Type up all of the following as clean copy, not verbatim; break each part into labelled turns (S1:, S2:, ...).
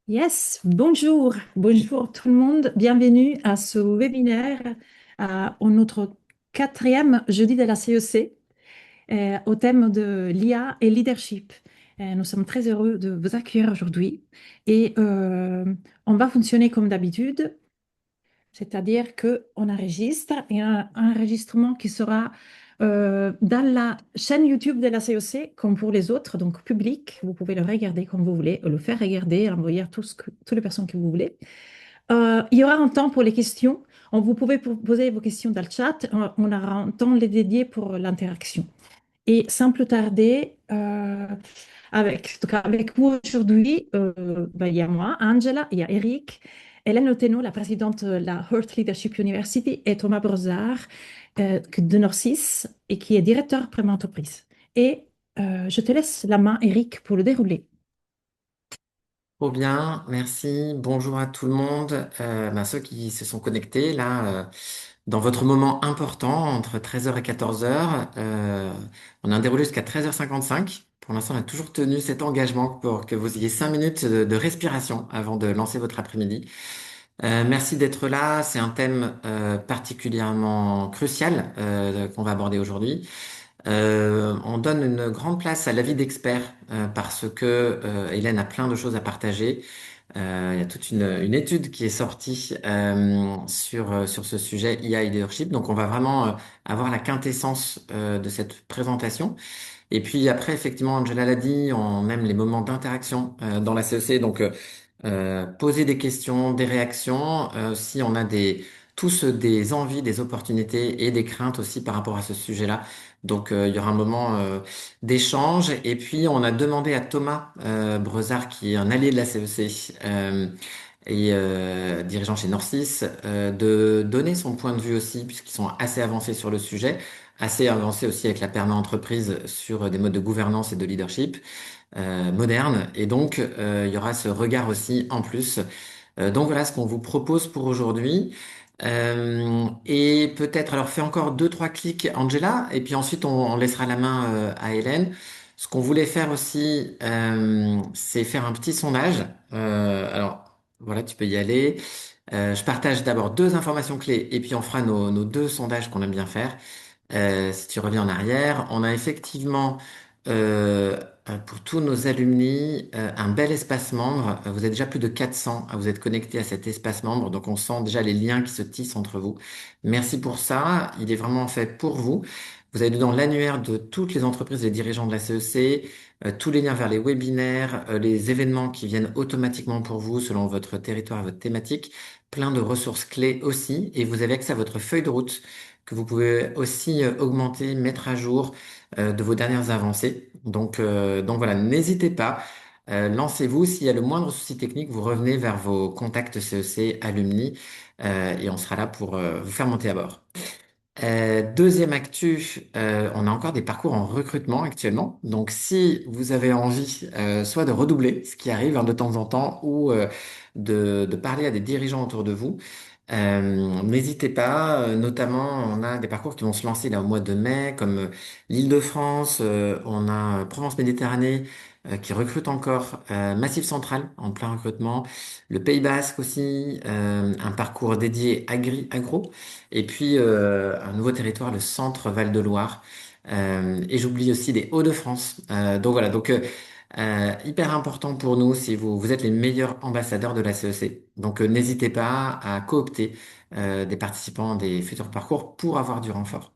S1: Yes, bonjour tout le monde, bienvenue à ce webinaire au notre quatrième jeudi de la CEC au thème de l'IA et leadership. Nous sommes très heureux de vous accueillir aujourd'hui et on va fonctionner comme d'habitude, c'est-à-dire qu'on enregistre et un enregistrement qui sera dans la chaîne YouTube de la CEC comme pour les autres, donc public. Vous pouvez le regarder comme vous voulez, le faire regarder, l'envoyer à toutes les personnes que vous voulez. Il y aura un temps pour les questions. Vous pouvez poser vos questions dans le chat. On aura un temps les dédié pour l'interaction. Et sans plus tarder, en tout cas avec vous aujourd'hui, ben, il y a moi, Angela, il y a Eric, Hélène Oteno, la présidente de la Heart Leadership University, et Thomas Brozard de Norcis, et qui est directeur pour entreprise. Et je te laisse la main, Eric, pour le dérouler.
S2: Trop bien, merci. Bonjour à tout le monde. Ceux qui se sont connectés là, dans votre moment important entre 13h et 14h. On a un déroulé jusqu'à 13h55. Pour l'instant, on a toujours tenu cet engagement pour que vous ayez 5 minutes de respiration avant de lancer votre après-midi. Merci d'être là. C'est un thème particulièrement crucial qu'on va aborder aujourd'hui. On donne une grande place à l'avis d'experts parce que Hélène a plein de choses à partager. Il y a toute une étude qui est sortie sur ce sujet IA et leadership. Donc on va vraiment avoir la quintessence de cette présentation. Et puis après, effectivement, Angela l'a dit, on aime les moments d'interaction dans la CEC. Donc poser des questions, des réactions, si on a tous des envies, des opportunités et des craintes aussi par rapport à ce sujet-là. Donc il y aura un moment d'échange. Et puis on a demandé à Thomas Brezard, qui est un allié de la CEC dirigeant chez Norcis, de donner son point de vue aussi, puisqu'ils sont assez avancés sur le sujet, assez avancés aussi avec la perma-entreprise sur des modes de gouvernance et de leadership moderne. Et donc, il y aura ce regard aussi en plus. Donc voilà ce qu'on vous propose pour aujourd'hui. Et peut-être, alors fais encore deux, trois clics, Angela, et puis ensuite on laissera la main à Hélène. Ce qu'on voulait faire aussi, c'est faire un petit sondage. Alors voilà, tu peux y aller. Je partage d'abord deux informations clés et puis on fera nos deux sondages qu'on aime bien faire. Si tu reviens en arrière, on a effectivement pour tous nos alumni un bel espace membre. Vous êtes déjà plus de 400 à vous être connectés à cet espace membre, donc on sent déjà les liens qui se tissent entre vous. Merci pour ça. Il est vraiment fait pour vous. Vous avez dedans l'annuaire de toutes les entreprises et les dirigeants de la CEC, tous les liens vers les webinaires, les événements qui viennent automatiquement pour vous selon votre territoire et votre thématique, plein de ressources clés aussi, et vous avez accès à votre feuille de route que vous pouvez aussi augmenter, mettre à jour de vos dernières avancées. Donc voilà, n'hésitez pas, lancez-vous. S'il y a le moindre souci technique, vous revenez vers vos contacts CEC, alumni, et on sera là pour vous faire monter à bord. Deuxième actu, on a encore des parcours en recrutement actuellement. Donc si vous avez envie soit de redoubler, ce qui arrive hein, de temps en temps, ou de parler à des dirigeants autour de vous, n'hésitez pas. Notamment, on a des parcours qui vont se lancer là au mois de mai, comme l'Île-de-France, on a Provence-Méditerranée qui recrute encore, Massif Central en plein recrutement, le Pays Basque aussi, un parcours dédié agro. Et puis un nouveau territoire, le centre Val-de-Loire. Et j'oublie aussi les Hauts-de-France. Donc voilà, hyper important pour nous si vous êtes les meilleurs ambassadeurs de la CEC. Donc n'hésitez pas à coopter des participants des futurs parcours pour avoir du renfort.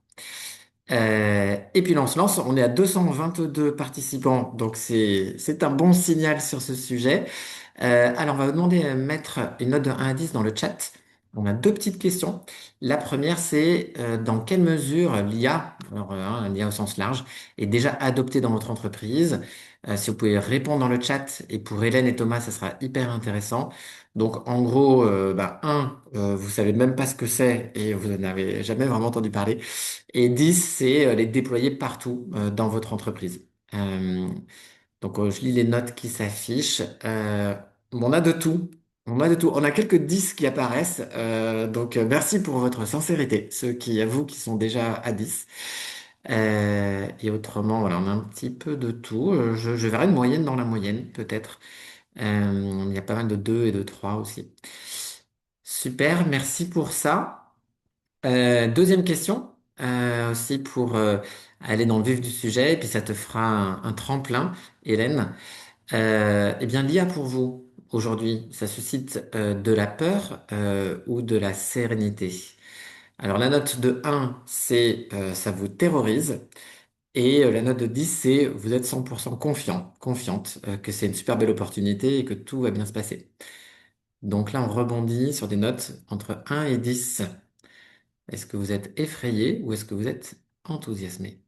S2: Et puis là, on se lance, on est à 222 participants, donc c'est un bon signal sur ce sujet. Alors, on va vous demander de mettre une note de 1 à 10 dans le chat. On a deux petites questions. La première, c'est dans quelle mesure l'IA, alors, l'IA au sens large, est déjà adoptée dans votre entreprise? Si vous pouvez répondre dans le chat, et pour Hélène et Thomas, ça sera hyper intéressant. Donc, en gros, vous savez même pas ce que c'est et vous n'en avez jamais vraiment entendu parler. Et 10, c'est les déployer partout dans votre entreprise. Euh, je lis les notes qui s'affichent. On a de tout. On a de tout. On a quelques 10 qui apparaissent. Merci pour votre sincérité, ceux qui, à vous, qui sont déjà à 10. Et autrement, voilà, on a un petit peu de tout. Je verrai une moyenne dans la moyenne, peut-être. Il y a pas mal de 2 et de 3 aussi. Super, merci pour ça. Deuxième question, aussi pour aller dans le vif du sujet, et puis ça te fera un tremplin, Hélène. Eh bien, l'IA pour vous, aujourd'hui, ça suscite de la peur ou de la sérénité? Alors, la note de 1, c'est ça vous terrorise. Et la note de 10, c'est vous êtes 100% confiant, confiante que c'est une super belle opportunité et que tout va bien se passer. Donc là, on rebondit sur des notes entre 1 et 10. Est-ce que vous êtes effrayé ou est-ce que vous êtes enthousiasmé?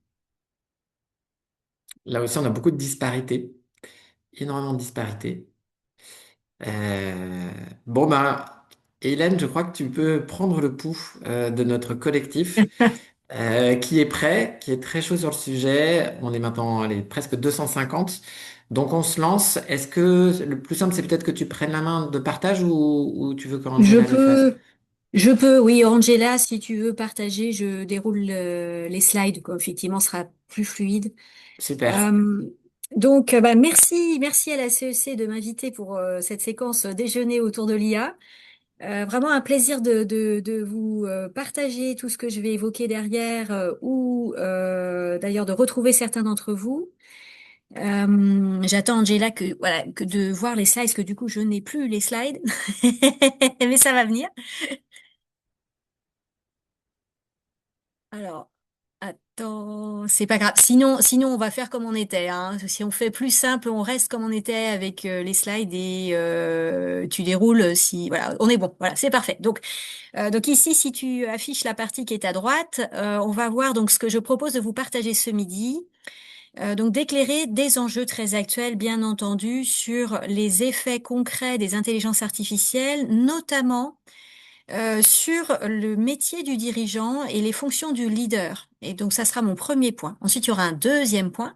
S2: Là aussi, on a beaucoup de disparités, énormément de disparités. Euh, Bon, bah, Hélène, je crois que tu peux prendre le pouls de notre collectif qui est prêt, qui est très chaud sur le sujet. On est maintenant, allez, presque 250. Donc, on se lance. Est-ce que le plus simple, c'est peut-être que tu prennes la main de partage ou tu veux
S3: Je
S2: qu'Angela le fasse?
S3: peux, je peux, oui, Angela, si tu veux partager, je déroule les slides, quoi. Effectivement, ce sera plus fluide.
S2: Super.
S3: Euh, donc, bah, merci à la CEC de m'inviter pour cette séquence déjeuner autour de l'IA. Vraiment un plaisir de vous partager tout ce que je vais évoquer derrière ou d'ailleurs de retrouver certains d'entre vous. J'attends Angela voilà que de voir les slides, parce que du coup je n'ai plus les slides, mais ça va venir. Alors, attends, c'est pas grave. Sinon, on va faire comme on était, hein. Si on fait plus simple, on reste comme on était avec les slides et tu déroules. Si voilà, on est bon. Voilà, c'est parfait. Donc ici, si tu affiches la partie qui est à droite, on va voir donc ce que je propose de vous partager ce midi. Donc d'éclairer des enjeux très actuels, bien entendu, sur les effets concrets des intelligences artificielles, notamment sur le métier du dirigeant et les fonctions du leader. Et donc, ça sera mon premier point. Ensuite, il y aura un deuxième point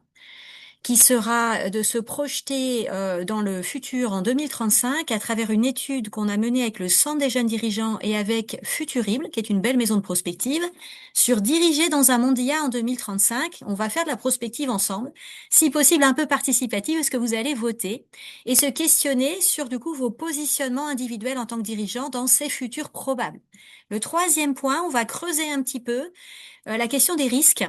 S3: qui sera de se projeter dans le futur en 2035 à travers une étude qu'on a menée avec le Centre des jeunes dirigeants et avec Futurible, qui est une belle maison de prospective, sur diriger dans un monde IA en 2035. On va faire de la prospective ensemble, si possible un peu participative, parce que vous allez voter et se questionner sur du coup vos positionnements individuels en tant que dirigeant dans ces futurs probables. Le troisième point, on va creuser un petit peu la question des risques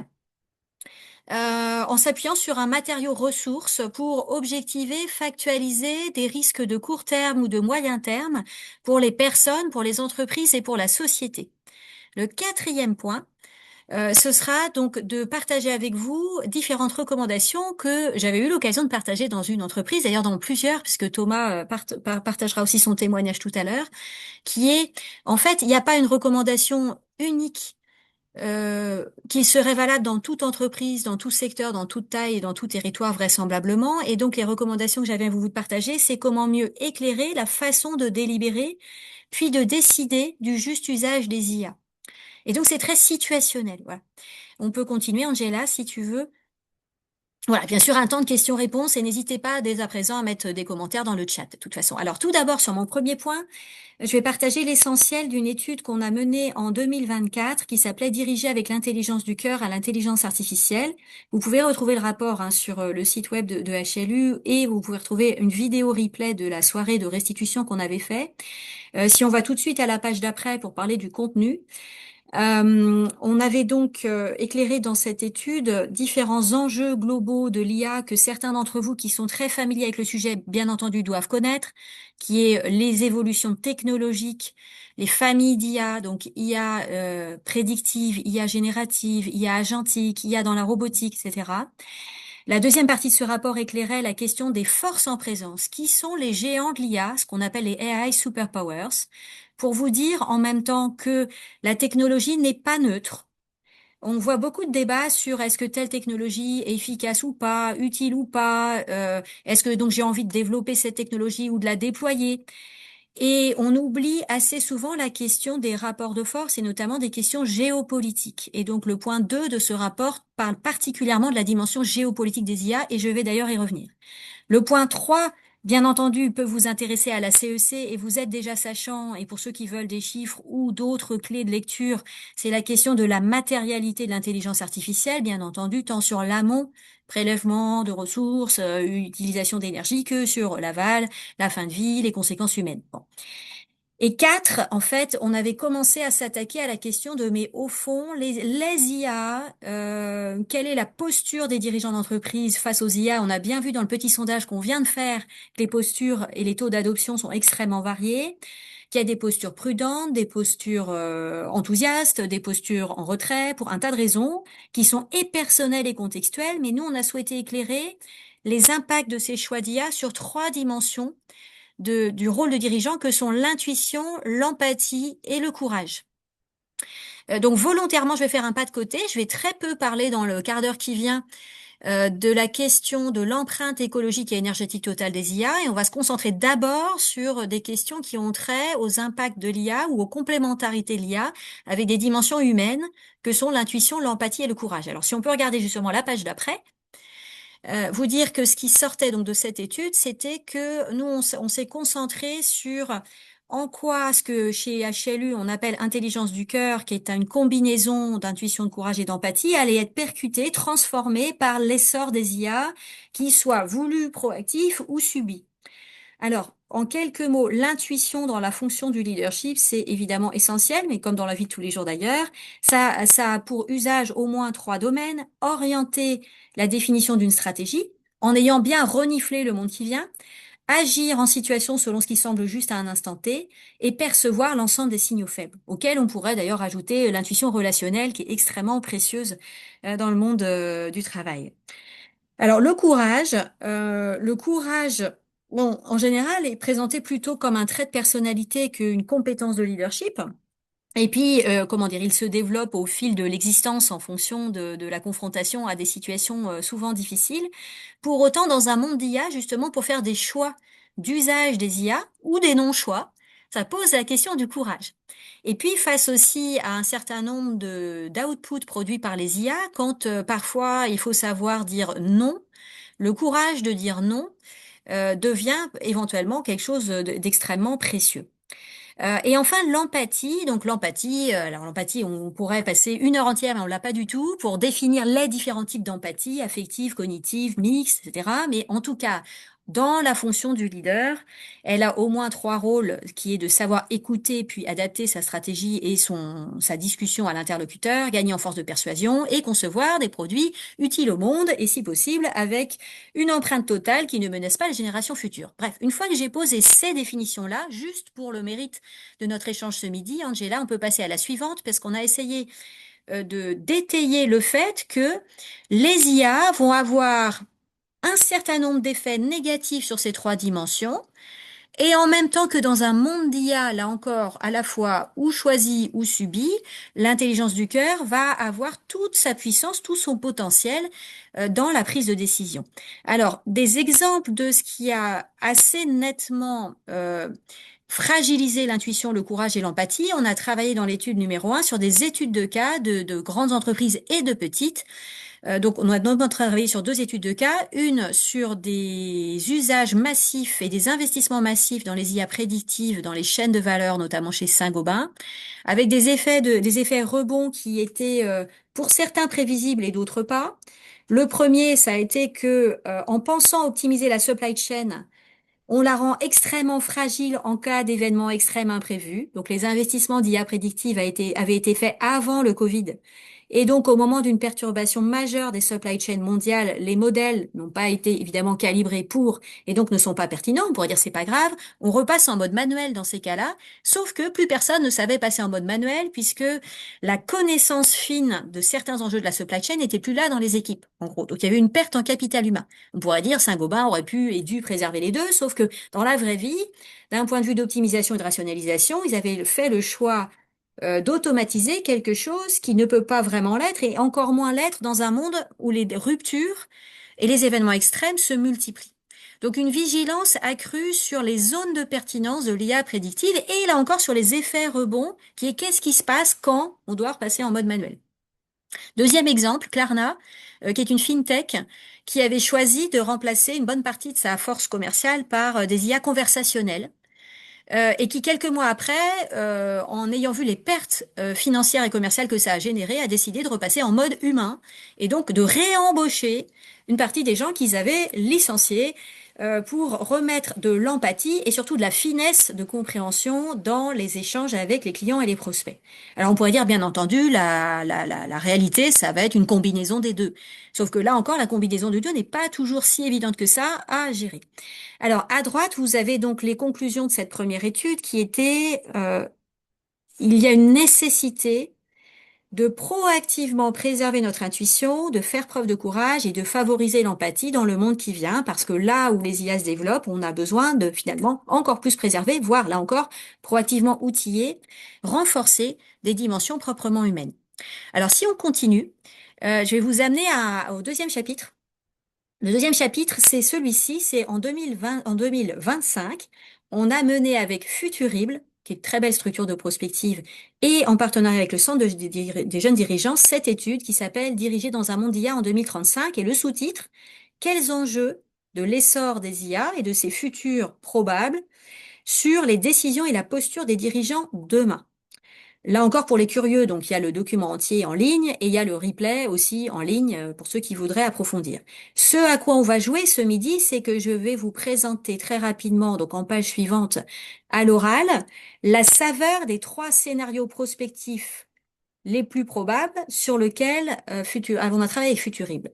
S3: en s'appuyant sur un matériau ressource pour objectiver, factualiser des risques de court terme ou de moyen terme pour les personnes, pour les entreprises et pour la société. Le quatrième point, ce sera donc de partager avec vous différentes recommandations que j'avais eu l'occasion de partager dans une entreprise, d'ailleurs dans plusieurs, puisque Thomas partagera aussi son témoignage tout à l'heure, qui est, en fait, il n'y a pas une recommandation unique qui serait valable dans toute entreprise, dans tout secteur, dans toute taille et dans tout territoire vraisemblablement. Et donc les recommandations que j'avais à vous partager, c'est comment mieux éclairer la façon de délibérer, puis de décider du juste usage des IA. Et donc c'est très situationnel. Voilà. On peut continuer, Angela, si tu veux. Voilà, bien sûr, un temps de questions-réponses et n'hésitez pas dès à présent à mettre des commentaires dans le chat, de toute façon. Alors tout d'abord, sur mon premier point, je vais partager l'essentiel d'une étude qu'on a menée en 2024 qui s'appelait Diriger avec l'intelligence du cœur à l'intelligence artificielle. Vous pouvez retrouver le rapport sur le site web de HLU et vous pouvez retrouver une vidéo replay de la soirée de restitution qu'on avait fait. Si on va tout de suite à la page d'après pour parler du contenu, on avait donc éclairé dans cette étude différents enjeux globaux de l'IA que certains d'entre vous qui sont très familiers avec le sujet, bien entendu, doivent connaître, qui est les évolutions technologiques, les familles d'IA, donc IA prédictive, IA générative, IA agentique, IA dans la robotique, etc. La deuxième partie de ce rapport éclairait la question des forces en présence. Qui sont les géants de l'IA, ce qu'on appelle les AI superpowers, pour vous dire en même temps que la technologie n'est pas neutre. On voit beaucoup de débats sur est-ce que telle technologie est efficace ou pas, utile ou pas, est-ce que donc j'ai envie de développer cette technologie ou de la déployer. Et on oublie assez souvent la question des rapports de force et notamment des questions géopolitiques. Et donc le point 2 de ce rapport parle particulièrement de la dimension géopolitique des IA et je vais d'ailleurs y revenir. Le point 3 bien entendu, peut vous intéresser à la CEC et vous êtes déjà sachant, et pour ceux qui veulent des chiffres ou d'autres clés de lecture, c'est la question de la matérialité de l'intelligence artificielle, bien entendu, tant sur l'amont, prélèvement de ressources, utilisation d'énergie, que sur l'aval, la fin de vie, les conséquences humaines. Bon. Et quatre, en fait, on avait commencé à s'attaquer à la question de, mais au fond, les IA, quelle est la posture des dirigeants d'entreprise face aux IA? On a bien vu dans le petit sondage qu'on vient de faire que les postures et les taux d'adoption sont extrêmement variés, qu'il y a des postures prudentes, des postures enthousiastes, des postures en retrait, pour un tas de raisons qui sont et personnelles et contextuelles. Mais nous, on a souhaité éclairer les impacts de ces choix d'IA sur trois dimensions du rôle de dirigeant que sont l'intuition, l'empathie et le courage. Donc volontairement, je vais faire un pas de côté. Je vais très peu parler dans le quart d'heure qui vient de la question de l'empreinte écologique et énergétique totale des IA, et on va se concentrer d'abord sur des questions qui ont trait aux impacts de l'IA ou aux complémentarités de l'IA avec des dimensions humaines que sont l'intuition, l'empathie et le courage. Alors si on peut regarder justement la page d'après, vous dire que ce qui sortait donc de cette étude, c'était que nous, on s'est concentré sur en quoi ce que chez HLU on appelle intelligence du cœur, qui est une combinaison d'intuition, de courage et d'empathie, allait être percutée, transformée par l'essor des IA, qui soient voulus, proactifs ou subis. Alors, en quelques mots, l'intuition dans la fonction du leadership, c'est évidemment essentiel, mais comme dans la vie de tous les jours d'ailleurs, ça a pour usage au moins trois domaines: orienter la définition d'une stratégie, en ayant bien reniflé le monde qui vient, agir en situation selon ce qui semble juste à un instant T, et percevoir l'ensemble des signaux faibles, auxquels on pourrait d'ailleurs ajouter l'intuition relationnelle, qui est extrêmement précieuse dans le monde du travail. Alors le courage, bon, en général, est présenté plutôt comme un trait de personnalité qu'une compétence de leadership. Et puis, comment dire, il se développe au fil de l'existence en fonction de la confrontation à des situations souvent difficiles. Pour autant, dans un monde d'IA, justement, pour faire des choix d'usage des IA ou des non-choix, ça pose la question du courage. Et puis, face aussi à un certain nombre d'outputs produits par les IA, quand parfois il faut savoir dire non, le courage de dire non devient éventuellement quelque chose d'extrêmement précieux. Et enfin, l'empathie. Donc l'empathie, alors l'empathie, on pourrait passer une heure entière, mais on l'a pas du tout, pour définir les différents types d'empathie, affective, cognitive, mixte, etc. Mais en tout cas, dans la fonction du leader, elle a au moins trois rôles, qui est de savoir écouter puis adapter sa stratégie et sa discussion à l'interlocuteur, gagner en force de persuasion et concevoir des produits utiles au monde et si possible avec une empreinte totale qui ne menace pas les générations futures. Bref, une fois que j'ai posé ces définitions-là, juste pour le mérite de notre échange ce midi, Angela, on peut passer à la suivante parce qu'on a essayé de d'étayer le fait que les IA vont avoir un certain nombre d'effets négatifs sur ces trois dimensions. Et en même temps que dans un monde d'IA, là encore, à la fois ou choisi ou subi, l'intelligence du cœur va avoir toute sa puissance, tout son potentiel dans la prise de décision. Alors, des exemples de ce qui a assez nettement fragilisé l'intuition, le courage et l'empathie. On a travaillé dans l'étude numéro 1 sur des études de cas de grandes entreprises et de petites. Donc, on a notamment travaillé sur deux études de cas, une sur des usages massifs et des investissements massifs dans les IA prédictives, dans les chaînes de valeur, notamment chez Saint-Gobain, avec des effets rebonds qui étaient pour certains prévisibles et d'autres pas. Le premier, ça a été que, en pensant optimiser la supply chain, on la rend extrêmement fragile en cas d'événements extrêmes imprévus. Donc, les investissements d'IA prédictive avaient été faits avant le Covid. Et donc, au moment d'une perturbation majeure des supply chains mondiales, les modèles n'ont pas été évidemment calibrés pour, et donc ne sont pas pertinents. On pourrait dire c'est pas grave. On repasse en mode manuel dans ces cas-là. Sauf que plus personne ne savait passer en mode manuel puisque la connaissance fine de certains enjeux de la supply chain n'était plus là dans les équipes, en gros. Donc, il y avait une perte en capital humain. On pourrait dire Saint-Gobain aurait pu et dû préserver les deux, sauf que dans la vraie vie, d'un point de vue d'optimisation et de rationalisation, ils avaient fait le choix d'automatiser quelque chose qui ne peut pas vraiment l'être et encore moins l'être dans un monde où les ruptures et les événements extrêmes se multiplient. Donc une vigilance accrue sur les zones de pertinence de l'IA prédictive et là encore sur les effets rebonds, qui est qu'est-ce qui se passe quand on doit repasser en mode manuel. Deuxième exemple, Klarna, qui est une fintech qui avait choisi de remplacer une bonne partie de sa force commerciale par des IA conversationnelles. Et qui, quelques mois après, en ayant vu les pertes financières et commerciales que ça a généré, a décidé de repasser en mode humain et donc de réembaucher une partie des gens qu'ils avaient licenciés pour remettre de l'empathie et surtout de la finesse de compréhension dans les échanges avec les clients et les prospects. Alors on pourrait dire, bien entendu, la réalité, ça va être une combinaison des deux. Sauf que là encore, la combinaison des deux n'est pas toujours si évidente que ça à gérer. Alors, à droite, vous avez donc les conclusions de cette première étude qui était, il y a une nécessité de proactivement préserver notre intuition, de faire preuve de courage et de favoriser l'empathie dans le monde qui vient, parce que là où les IA se développent, on a besoin de finalement encore plus préserver, voire là encore, proactivement outiller, renforcer des dimensions proprement humaines. Alors, si on continue, je vais vous amener au deuxième chapitre. Le deuxième chapitre, c'est celui-ci, c'est en 2020, en 2025, on a mené avec Futurible, qui est une très belle structure de prospective, et en partenariat avec le Centre des jeunes dirigeants, cette étude qui s'appelle Diriger dans un monde d'IA en 2035, et le sous-titre, Quels enjeux de l'essor des IA et de ses futurs probables sur les décisions et la posture des dirigeants demain. Là encore, pour les curieux, donc il y a le document entier en ligne et il y a le replay aussi en ligne pour ceux qui voudraient approfondir. Ce à quoi on va jouer ce midi, c'est que je vais vous présenter très rapidement, donc en page suivante, à l'oral, la saveur des 3 scénarios prospectifs les plus probables sur lesquels on a travaillé avec Futurible.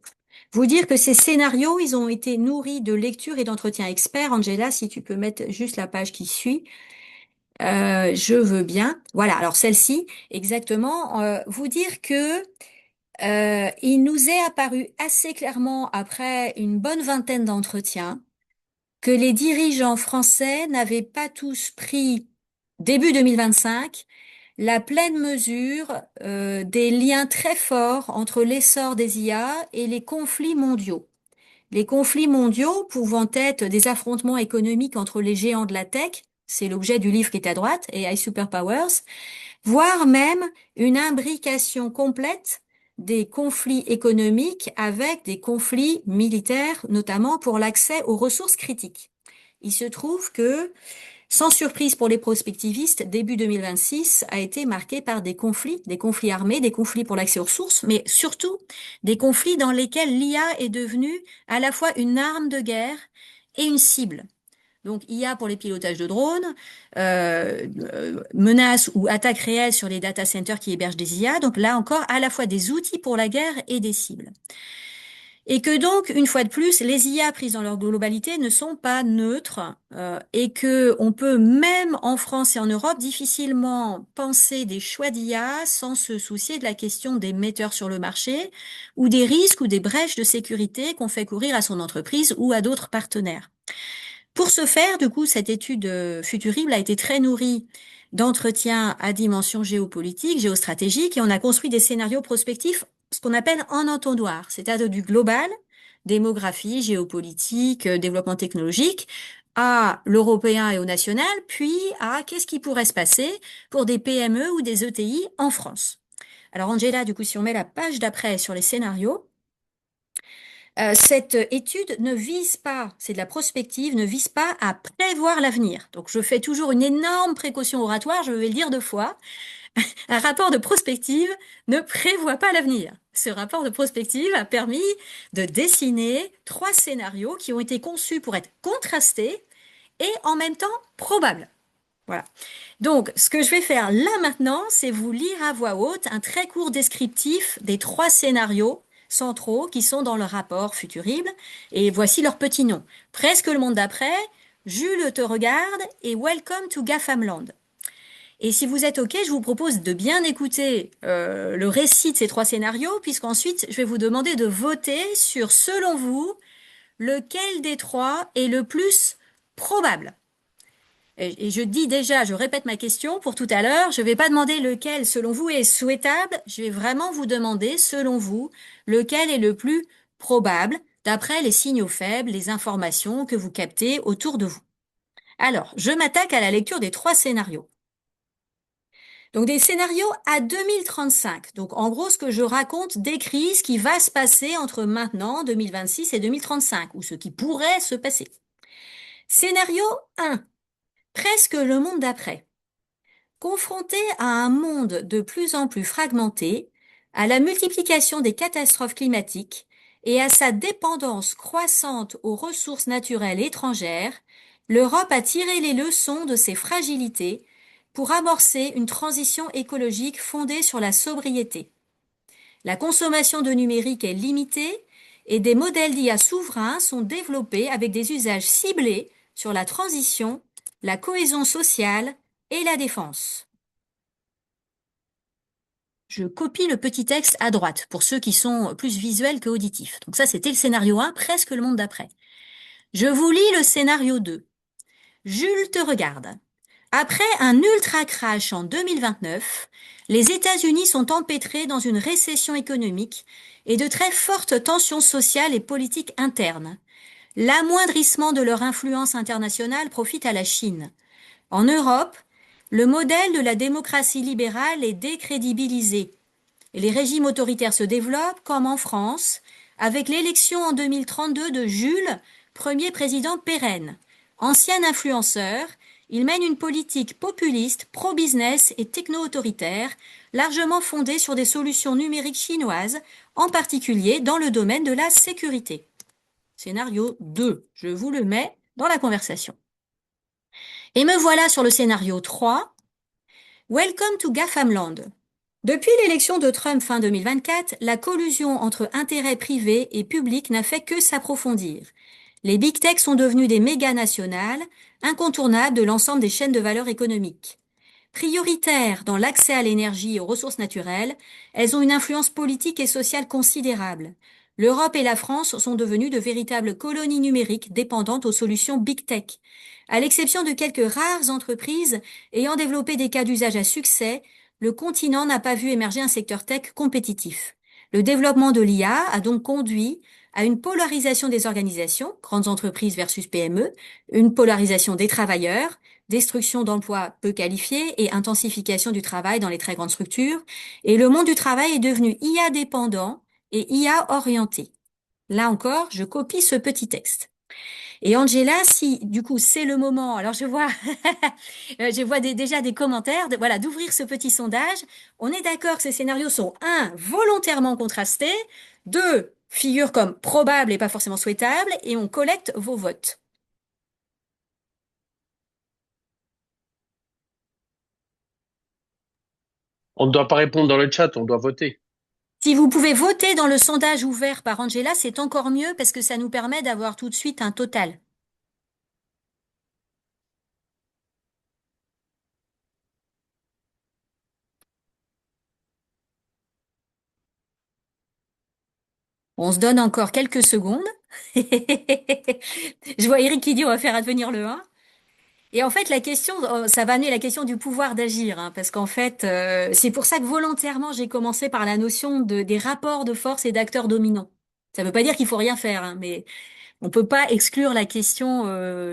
S3: Vous dire que ces scénarios, ils ont été nourris de lectures et d'entretiens experts. Angela, si tu peux mettre juste la page qui suit. Je veux bien. Voilà, alors celle-ci, exactement, vous dire que il nous est apparu assez clairement après une bonne vingtaine d'entretiens que les dirigeants français n'avaient pas tous pris, début 2025, la pleine mesure des liens très forts entre l'essor des IA et les conflits mondiaux. Les conflits mondiaux pouvant être des affrontements économiques entre les géants de la tech, c'est l'objet du livre qui est à droite, AI Superpowers, voire même une imbrication complète des conflits économiques avec des conflits militaires, notamment pour l'accès aux ressources critiques. Il se trouve que, sans surprise pour les prospectivistes, début 2026 a été marqué par des conflits armés, des conflits pour l'accès aux ressources, mais surtout des conflits dans lesquels l'IA est devenue à la fois une arme de guerre et une cible. Donc IA pour les pilotages de drones, menaces ou attaques réelles sur les data centers qui hébergent des IA. Donc là encore, à la fois des outils pour la guerre et des cibles. Et que donc, une fois de plus, les IA prises dans leur globalité ne sont pas neutres et que on peut même en France et en Europe difficilement penser des choix d'IA sans se soucier de la question des metteurs sur le marché ou des risques ou des brèches de sécurité qu'on fait courir à son entreprise ou à d'autres partenaires. Pour ce faire, du coup, cette étude Futurible a été très nourrie d'entretiens à dimension géopolitique, géostratégique, et on a construit des scénarios prospectifs, ce qu'on appelle en entonnoir, c'est-à-dire du global, démographie, géopolitique, développement technologique, à l'européen et au national, puis à qu'est-ce qui pourrait se passer pour des PME ou des ETI en France. Alors Angela, du coup, si on met la page d'après sur les scénarios, cette étude ne vise pas, c'est de la prospective, ne vise pas à prévoir l'avenir. Donc je fais toujours une énorme précaution oratoire, je vais le dire 2 fois. Un rapport de prospective ne prévoit pas l'avenir. Ce rapport de prospective a permis de dessiner 3 scénarios qui ont été conçus pour être contrastés et en même temps probables. Voilà. Donc, ce que je vais faire là maintenant, c'est vous lire à voix haute un très court descriptif des 3 scénarios centraux qui sont dans le rapport Futurible. Et voici leur petit nom. Presque le monde d'après, Jules te regarde et Welcome to GAFAMland. Et si vous êtes OK, je vous propose de bien écouter le récit de ces 3 scénarios, puisqu'ensuite, je vais vous demander de voter sur, selon vous, lequel des 3 est le plus probable. Et je dis déjà, je répète ma question pour tout à l'heure, je ne vais pas demander lequel, selon vous, est souhaitable, je vais vraiment vous demander, selon vous, lequel est le plus probable, d'après les signaux faibles, les informations que vous captez autour de vous. Alors, je m'attaque à la lecture des 3 scénarios. Donc des scénarios à 2035. Donc en gros, ce que je raconte décrit ce qui va se passer entre maintenant, 2026 et 2035, ou ce qui pourrait se passer. Scénario 1. Presque le monde d'après. Confronté à un monde de plus en plus fragmenté, à la multiplication des catastrophes climatiques et à sa dépendance croissante aux ressources naturelles étrangères, l'Europe a tiré les leçons de ses fragilités pour amorcer une transition écologique fondée sur la sobriété. La consommation de numérique est limitée et des modèles d'IA souverains sont développés avec des usages ciblés sur la transition, la cohésion sociale et la défense. Je copie le petit texte à droite pour ceux qui sont plus visuels que auditifs. Donc ça, c'était le scénario 1, presque le monde d'après. Je vous lis le scénario 2. Jules te regarde. Après un ultra crash en 2029, les États-Unis sont empêtrés dans une récession économique et de très fortes tensions sociales et politiques internes. L'amoindrissement de leur influence internationale profite à la Chine. En Europe, le modèle de la démocratie libérale est décrédibilisé. Et les régimes autoritaires se développent, comme en France, avec l'élection en 2032 de Jules, premier président pérenne. Ancien influenceur, il mène une politique populiste, pro-business et techno-autoritaire, largement fondée sur des solutions numériques chinoises, en particulier dans le domaine de la sécurité. Scénario 2, je vous le mets dans la conversation. Et me voilà sur le scénario 3. Welcome to GAFAMland. Depuis l'élection de Trump fin 2024, la collusion entre intérêts privés et publics n'a fait que s'approfondir. Les big tech sont devenus des méga nationales, incontournables de l'ensemble des chaînes de valeur économiques. Prioritaires dans l'accès à l'énergie et aux ressources naturelles, elles ont une influence politique et sociale considérable. L'Europe et la France sont devenues de véritables colonies numériques dépendantes aux solutions big tech. À l'exception de quelques rares entreprises ayant développé des cas d'usage à succès, le continent n'a pas vu émerger un secteur tech compétitif. Le développement de l'IA a donc conduit à une polarisation des organisations, grandes entreprises versus PME, une polarisation des travailleurs, destruction d'emplois peu qualifiés et intensification du travail dans les très grandes structures, et le monde du travail est devenu IA dépendant et IA orienté. Là encore, je copie ce petit texte. Et Angela, si du coup c'est le moment, alors je vois, je vois déjà des commentaires, voilà, d'ouvrir ce petit sondage. On est d'accord que ces scénarios sont, un, volontairement contrastés, deux, figurent comme probables et pas forcément souhaitables, et on collecte vos votes.
S4: On ne doit pas répondre dans le chat, on doit voter.
S3: Si vous pouvez voter dans le sondage ouvert par Angela, c'est encore mieux parce que ça nous permet d'avoir tout de suite un total. On se donne encore quelques secondes. Je vois Eric qui dit on va faire advenir le 1. Et en fait, la question, ça va amener la question du pouvoir d'agir, hein, parce qu'en fait, c'est pour ça que volontairement, j'ai commencé par la notion des rapports de force et d'acteurs dominants. Ça ne veut pas dire qu'il faut rien faire, hein, mais on peut pas exclure la question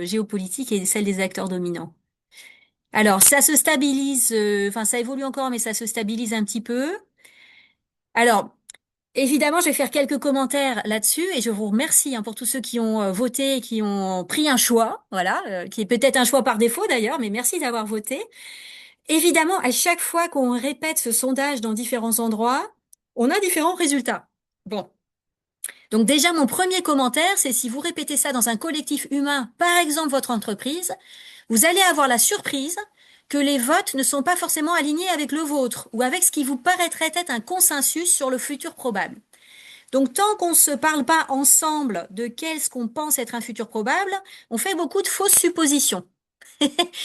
S3: géopolitique et celle des acteurs dominants. Alors, ça se stabilise, enfin, ça évolue encore, mais ça se stabilise un petit peu. Alors, évidemment, je vais faire quelques commentaires là-dessus et je vous remercie hein, pour tous ceux qui ont voté et qui ont pris un choix, voilà, qui est peut-être un choix par défaut d'ailleurs, mais merci d'avoir voté. Évidemment, à chaque fois qu'on répète ce sondage dans différents endroits, on a différents résultats. Bon. Donc déjà, mon premier commentaire, c'est si vous répétez ça dans un collectif humain, par exemple votre entreprise, vous allez avoir la surprise que les votes ne sont pas forcément alignés avec le vôtre ou avec ce qui vous paraîtrait être un consensus sur le futur probable. Donc tant qu'on ne se parle pas ensemble de qu'est-ce qu'on pense être un futur probable, on fait beaucoup de fausses suppositions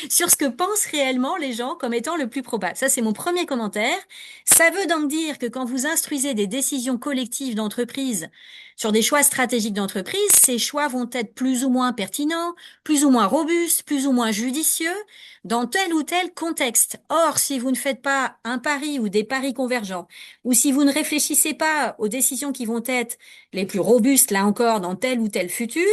S3: sur ce que pensent réellement les gens comme étant le plus probable. Ça, c'est mon premier commentaire. Ça veut donc dire que quand vous instruisez des décisions collectives d'entreprise, Sur des choix stratégiques d'entreprise, ces choix vont être plus ou moins pertinents, plus ou moins robustes, plus ou moins judicieux dans tel ou tel contexte. Or, si vous ne faites pas un pari ou des paris convergents, ou si vous ne réfléchissez pas aux décisions qui vont être les plus robustes, là encore, dans tel ou tel futur,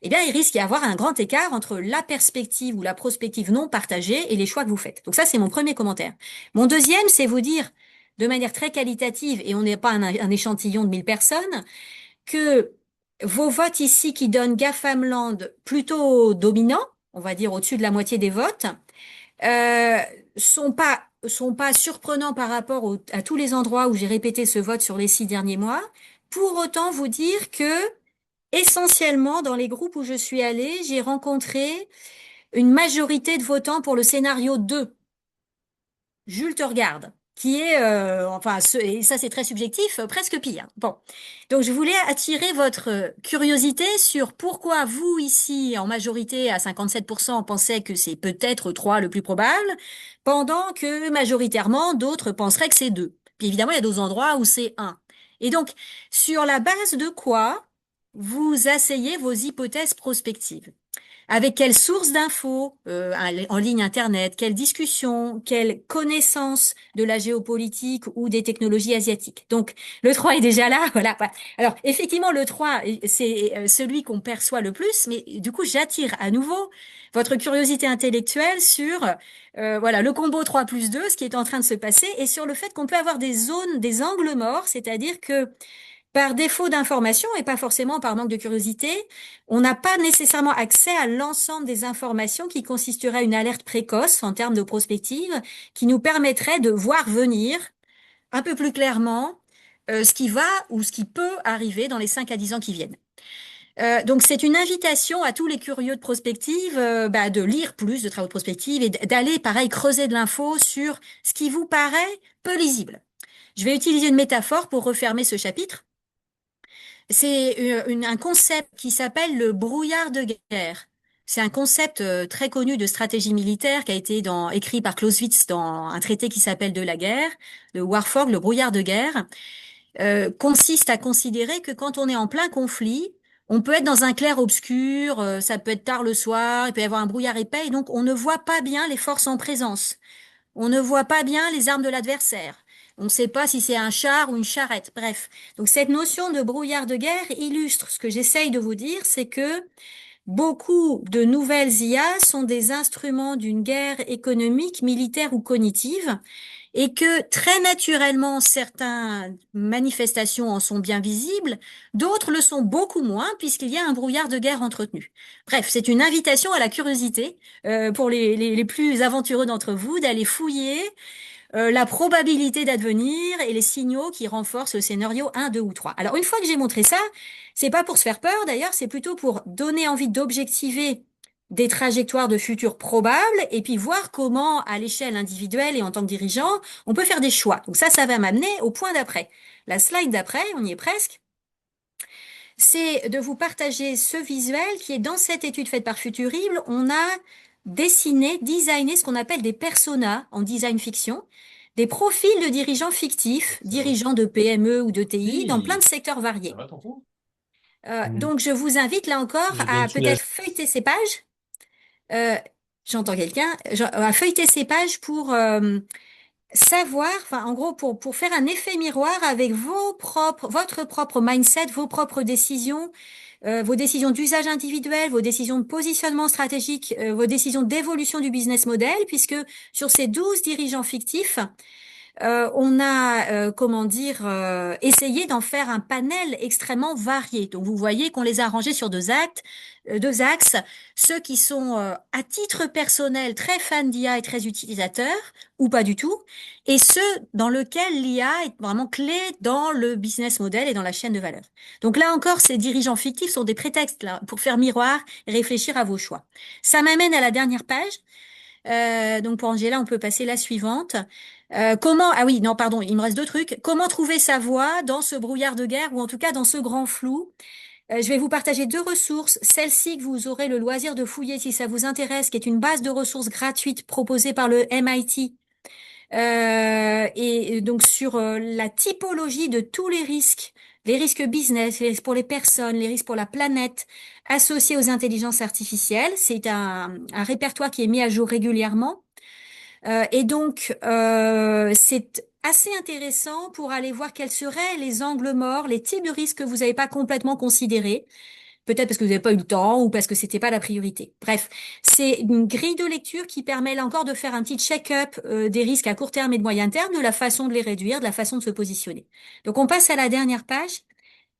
S3: eh bien, il risque d'y avoir un grand écart entre la perspective ou la prospective non partagée et les choix que vous faites. Donc ça, c'est mon premier commentaire. Mon deuxième, c'est vous dire, de manière très qualitative, et on n'est pas un échantillon de 1000 personnes, que vos votes ici qui donnent GAFAMLand plutôt dominants, on va dire au-dessus de la moitié des votes, euh, sont pas surprenants par rapport à tous les endroits où j'ai répété ce vote sur les 6 derniers mois. Pour autant, vous dire que essentiellement dans les groupes où je suis allée, j'ai rencontré une majorité de votants pour le scénario 2. Jules te regarde, qui est, et ça c'est très subjectif, presque pire. Bon, donc je voulais attirer votre curiosité sur pourquoi vous ici, en majorité à 57%, pensez que c'est peut-être 3 le plus probable, pendant que majoritairement d'autres penseraient que c'est 2. Puis évidemment, il y a d'autres endroits où c'est 1. Et donc, sur la base de quoi vous asseyez vos hypothèses prospectives? Avec quelle source d'infos en ligne Internet, quelle discussion, quelle connaissance de la géopolitique ou des technologies asiatiques. Donc, le 3 est déjà là. Voilà. Alors, effectivement, le 3, c'est celui qu'on perçoit le plus, mais du coup, j'attire à nouveau votre curiosité intellectuelle sur voilà, le combo 3 plus 2, ce qui est en train de se passer, et sur le fait qu'on peut avoir des zones, des angles morts, c'est-à-dire que par défaut d'information et pas forcément par manque de curiosité, on n'a pas nécessairement accès à l'ensemble des informations qui constitueraient une alerte précoce en termes de prospective, qui nous permettrait de voir venir un peu plus clairement ce qui va ou ce qui peut arriver dans les 5 à 10 ans qui viennent. Donc c'est une invitation à tous les curieux de prospective de lire plus de travaux de prospective et d'aller, pareil, creuser de l'info sur ce qui vous paraît peu lisible. Je vais utiliser une métaphore pour refermer ce chapitre. C'est un concept qui s'appelle le brouillard de guerre. C'est un concept très connu de stratégie militaire qui a été écrit par Clausewitz dans un traité qui s'appelle De la guerre, le Warfog, le brouillard de guerre, consiste à considérer que quand on est en plein conflit, on peut être dans un clair-obscur, ça peut être tard le soir, il peut y avoir un brouillard épais, et donc on ne voit pas bien les forces en présence. On ne voit pas bien les armes de l'adversaire. On ne sait pas si c'est un char ou une charrette. Bref. Donc cette notion de brouillard de guerre illustre ce que j'essaye de vous dire, c'est que beaucoup de nouvelles IA sont des instruments d'une guerre économique, militaire ou cognitive, et que très naturellement certaines manifestations en sont bien visibles, d'autres le sont beaucoup moins puisqu'il y a un brouillard de guerre entretenu. Bref, c'est une invitation à la curiosité pour les plus aventureux d'entre vous d'aller fouiller la probabilité d'advenir et les signaux qui renforcent le scénario 1, 2 ou 3. Alors une fois que j'ai montré ça, c'est pas pour se faire peur d'ailleurs, c'est plutôt pour donner envie d'objectiver des trajectoires de futur probables et puis voir comment, à l'échelle individuelle et en tant que dirigeant, on peut faire des choix. Donc ça va m'amener au point d'après. La slide d'après, on y est presque, c'est de vous partager ce visuel qui est dans cette étude faite par Futurible. On a dessiné, designé ce qu'on appelle des personas en design fiction, des profils de dirigeants fictifs, dirigeants de PME ou de TI, dans plein de secteurs variés.
S4: Ça va, tonton?
S3: Donc je vous invite là encore
S4: J'ai bien
S3: à
S4: sous la-
S3: peut-être feuilleter ces pages. J'entends quelqu'un, à feuilleter ces pages pour savoir, enfin en gros pour faire un effet miroir avec votre propre mindset, vos propres décisions, vos décisions d'usage individuel, vos décisions de positionnement stratégique, vos décisions d'évolution du business model, puisque sur ces 12 dirigeants fictifs, on a, essayé d'en faire un panel extrêmement varié. Donc, vous voyez qu'on les a rangés sur deux axes, ceux qui sont à titre personnel très fans d'IA et très utilisateurs, ou pas du tout, et ceux dans lesquels l'IA est vraiment clé dans le business model et dans la chaîne de valeur. Donc là encore, ces dirigeants fictifs sont des prétextes là, pour faire miroir et réfléchir à vos choix. Ça m'amène à la dernière page. Donc pour Angela, on peut passer la suivante. Ah oui, non, pardon, il me reste deux trucs. Comment trouver sa voie dans ce brouillard de guerre ou en tout cas dans ce grand flou? Je vais vous partager deux ressources. Celle-ci que vous aurez le loisir de fouiller si ça vous intéresse, qui est une base de ressources gratuite proposée par le MIT. Et donc sur la typologie de tous les risques les risques business, les risques pour les personnes, les risques pour la planète associés aux intelligences artificielles. C'est un répertoire qui est mis à jour régulièrement. Et donc, c'est assez intéressant pour aller voir quels seraient les angles morts, les types de risques que vous n'avez pas complètement considérés. Peut-être parce que vous n'avez pas eu le temps ou parce que c'était pas la priorité. Bref, c'est une grille de lecture qui permet là encore de faire un petit check-up des risques à court terme et de moyen terme, de la façon de les réduire, de la façon de se positionner. Donc, on passe à la dernière page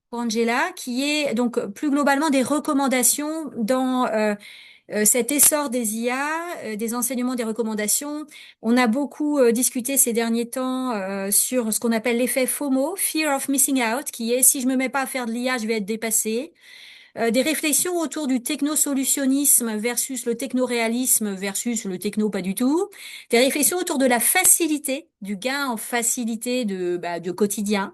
S3: pour Angela, qui est donc plus globalement des recommandations dans cet essor des IA, des enseignements, des recommandations. On a beaucoup discuté ces derniers temps sur ce qu'on appelle l'effet FOMO, Fear of Missing Out, qui est si je me mets pas à faire de l'IA, je vais être dépassé. Des réflexions autour du technosolutionnisme versus le technoréalisme versus le techno pas du tout. Des réflexions autour de la facilité, du gain en facilité de quotidien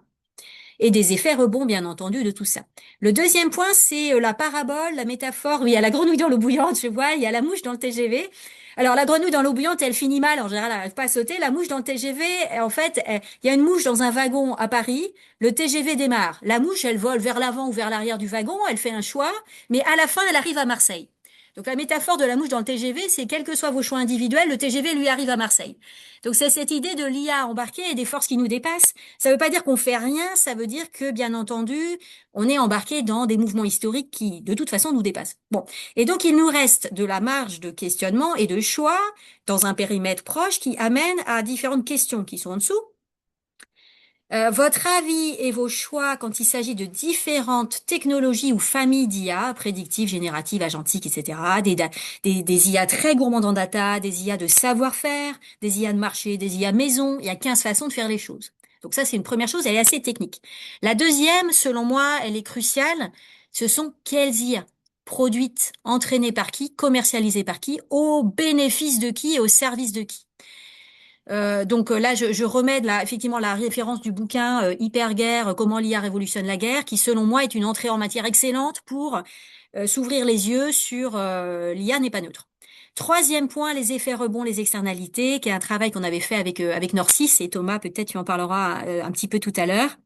S3: et des effets rebonds, bien entendu, de tout ça. Le deuxième point, c'est la parabole, la métaphore. Oui, il y a la grenouille dans l'eau bouillante, je vois, il y a la mouche dans le TGV. Alors, la grenouille dans l'eau bouillante, elle finit mal, en général, elle n'arrive pas à sauter. La mouche dans le TGV, en fait, il y a une mouche dans un wagon à Paris, le TGV démarre. La mouche, elle vole vers l'avant ou vers l'arrière du wagon, elle fait un choix, mais à la fin, elle arrive à Marseille. Donc la métaphore de la mouche dans le TGV, c'est quels que soient vos choix individuels, le TGV lui arrive à Marseille. Donc c'est cette idée de l'IA embarquée et des forces qui nous dépassent. Ça ne veut pas dire qu'on fait rien, ça veut dire que bien entendu, on est embarqué dans des mouvements historiques qui de toute façon nous dépassent. Bon, et donc il nous reste de la marge de questionnement et de choix dans un périmètre proche qui amène à différentes questions qui sont en dessous. Votre avis et vos choix quand il s'agit de différentes technologies ou familles d'IA, prédictives, génératives, agentiques, etc., des IA très gourmandes en data, des IA de savoir-faire, des IA de marché, des IA maison, il y a 15 façons de faire les choses. Donc ça, c'est une première chose, elle est assez technique. La deuxième, selon moi, elle est cruciale, ce sont quelles IA produites, entraînées par qui, commercialisées par qui, au bénéfice de qui et au service de qui. Donc là, je remets effectivement la référence du bouquin Hyperguerre, comment l'IA révolutionne la guerre, qui selon moi est une entrée en matière excellente pour s'ouvrir les yeux sur l'IA n'est pas neutre. Troisième point, les effets rebonds, les externalités, qui est un travail qu'on avait fait avec Norcis et Thomas, peut-être tu en parleras un petit peu tout à l'heure.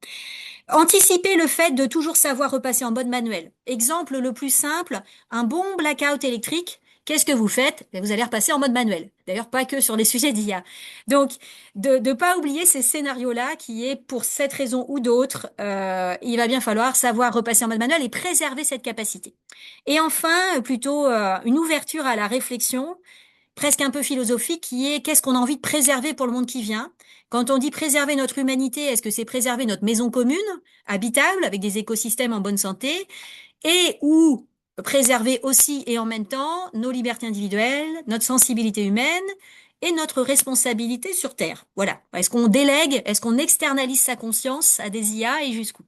S3: Anticiper le fait de toujours savoir repasser en mode manuel. Exemple le plus simple, un bon blackout électrique. Qu'est-ce que vous faites? Vous allez repasser en mode manuel. D'ailleurs, pas que sur les sujets d'IA. Donc, de pas oublier ces scénarios-là qui est, pour cette raison ou d'autres, il va bien falloir savoir repasser en mode manuel et préserver cette capacité. Et enfin, plutôt une ouverture à la réflexion, presque un peu philosophique, qui est qu'est-ce qu'on a envie de préserver pour le monde qui vient? Quand on dit préserver notre humanité, est-ce que c'est préserver notre maison commune, habitable, avec des écosystèmes en bonne santé, et ou préserver aussi et en même temps nos libertés individuelles, notre sensibilité humaine et notre responsabilité sur Terre. Voilà. Est-ce qu'on délègue, est-ce qu'on externalise sa conscience à des IA et jusqu'où?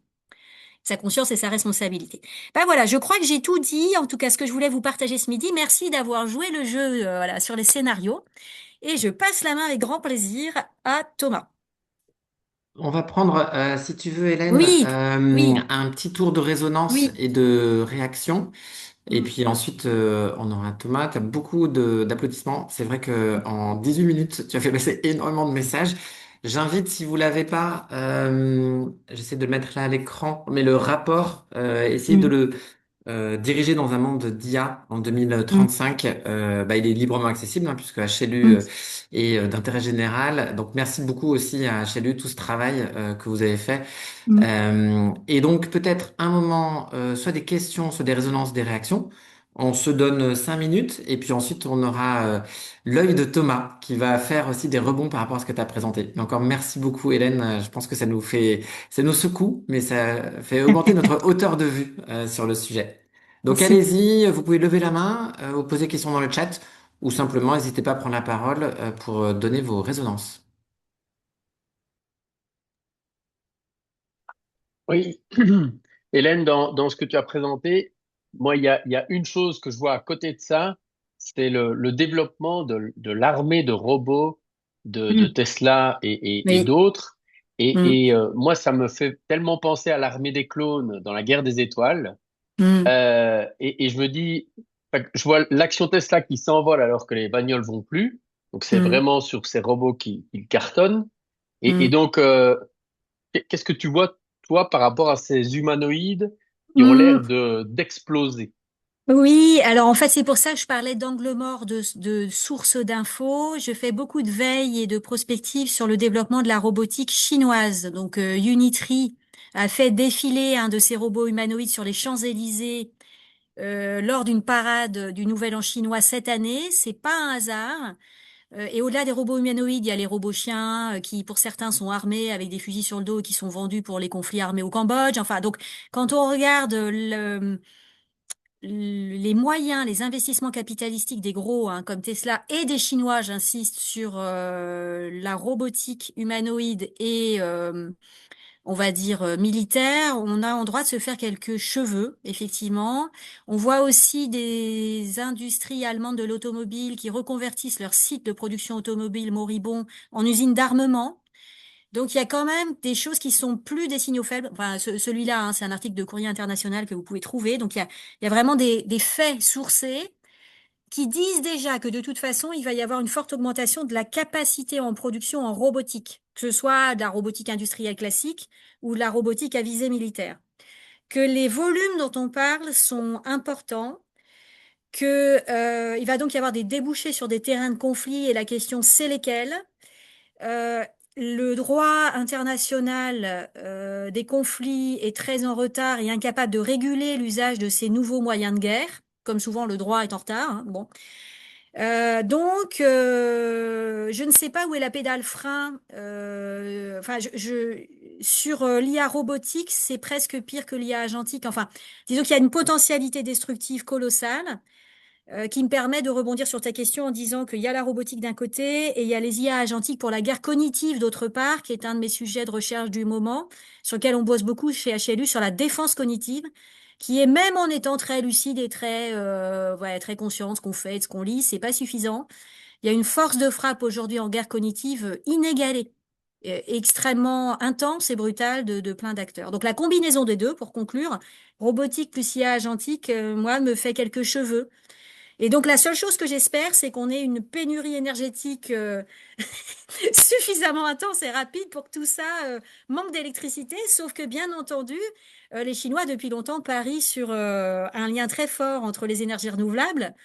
S3: Sa conscience et sa responsabilité. Ben voilà, je crois que j'ai tout dit, en tout cas ce que je voulais vous partager ce midi. Merci d'avoir joué le jeu voilà, sur les scénarios. Et je passe la main avec grand plaisir à Thomas.
S2: On va prendre, si tu veux, Hélène,
S3: Oui, oui,
S2: un petit tour de résonance
S3: oui.
S2: et de réaction. Et
S3: Mm,
S2: puis ensuite, on aura Thomas. Tu as beaucoup d'applaudissements. C'est vrai que en 18 minutes, tu as fait passer énormément de messages. J'invite, si vous l'avez pas, j'essaie de le mettre là à l'écran, mais le rapport, essayez de
S3: mm,
S2: le dirigé dans un monde d'IA en
S3: mm,
S2: 2035, bah, il est librement accessible hein, puisque HLU
S3: mm,
S2: est d'intérêt général. Donc merci beaucoup aussi à HLU tout ce travail que vous avez fait.
S3: mm.
S2: Et donc peut-être un moment, soit des questions, soit des résonances, des réactions. On se donne 5 minutes et puis ensuite on aura l'œil de Thomas qui va faire aussi des rebonds par rapport à ce que tu as présenté. Mais encore merci beaucoup Hélène. Je pense que ça nous secoue, mais ça fait augmenter notre hauteur de vue sur le sujet. Donc
S3: Super.
S2: allez-y, vous pouvez lever la main, vous poser des questions dans le chat ou simplement n'hésitez pas à prendre la parole pour donner vos résonances.
S4: Oui, Hélène, dans ce que tu as présenté, moi, il y a une chose que je vois à côté de ça, c'est le développement de l'armée de robots de
S3: Mm,
S4: Tesla et
S3: oui.
S4: d'autres.
S3: Mm,
S4: Moi, ça me fait tellement penser à l'armée des clones dans la guerre des étoiles.
S3: mm,
S4: Et je me dis, enfin, je vois l'action Tesla qui s'envole alors que les bagnoles vont plus. Donc, c'est
S3: mm,
S4: vraiment sur ces robots qui cartonnent. Et
S3: mm.
S4: donc, qu'est-ce que tu vois toi, par rapport à ces humanoïdes qui ont l'air
S1: Hmm,
S4: d'exploser?
S3: Oui, alors en fait c'est pour ça que je parlais d'angle mort de sources d'infos. Je fais beaucoup de veille et de prospective sur le développement de la robotique chinoise. Donc Unitree a fait défiler un de ses robots humanoïdes sur les Champs-Élysées lors d'une parade du Nouvel An chinois cette année. C'est pas un hasard. Et au-delà des robots humanoïdes, il y a les robots chiens qui, pour certains, sont armés avec des fusils sur le dos et qui sont vendus pour les conflits armés au Cambodge. Enfin, donc, quand on regarde les moyens, les investissements capitalistiques des gros, hein, comme Tesla et des Chinois, j'insiste, sur la robotique humanoïde et on va dire militaire, on a en droit de se faire quelques cheveux, effectivement. On voit aussi des industries allemandes de l'automobile qui reconvertissent leurs sites de production automobile moribonds en usines d'armement. Donc il y a quand même des choses qui sont plus des signaux faibles. Enfin, celui-là, hein, c'est un article de Courrier International que vous pouvez trouver. Donc il y a vraiment des faits sourcés qui disent déjà que de toute façon, il va y avoir une forte augmentation de la capacité en production en robotique, que ce soit de la robotique industrielle classique ou de la robotique à visée militaire. Que les volumes dont on parle sont importants, que il va donc y avoir des débouchés sur des terrains de conflit et la question c'est lesquels. Euh, le droit international des conflits est très en retard et incapable de réguler l'usage de ces nouveaux moyens de guerre. Comme souvent, le droit est en retard, hein. Bon. Je ne sais pas où est la pédale frein. Enfin, sur l'IA robotique, c'est presque pire que l'IA agentique. Enfin, disons qu'il y a une potentialité destructive colossale qui me permet de rebondir sur ta question en disant qu'il y a la robotique d'un côté et il y a les IA agentiques pour la guerre cognitive d'autre part, qui est un de mes sujets de recherche du moment, sur lequel on bosse beaucoup chez HLU, sur la défense cognitive, qui est même en étant très lucide et très, ouais, très conscient de ce qu'on fait, de ce qu'on lit, c'est pas suffisant. Il y a une force de frappe aujourd'hui en guerre cognitive inégalée, extrêmement intense et brutale de plein d'acteurs. Donc la combinaison des deux, pour conclure, robotique plus IA agentique, moi, me fait quelques cheveux. Et donc la seule chose que j'espère, c'est qu'on ait une pénurie énergétique suffisamment intense et rapide pour que tout ça manque d'électricité. Sauf que bien entendu, les Chinois depuis longtemps parient sur un lien très fort entre les énergies renouvelables,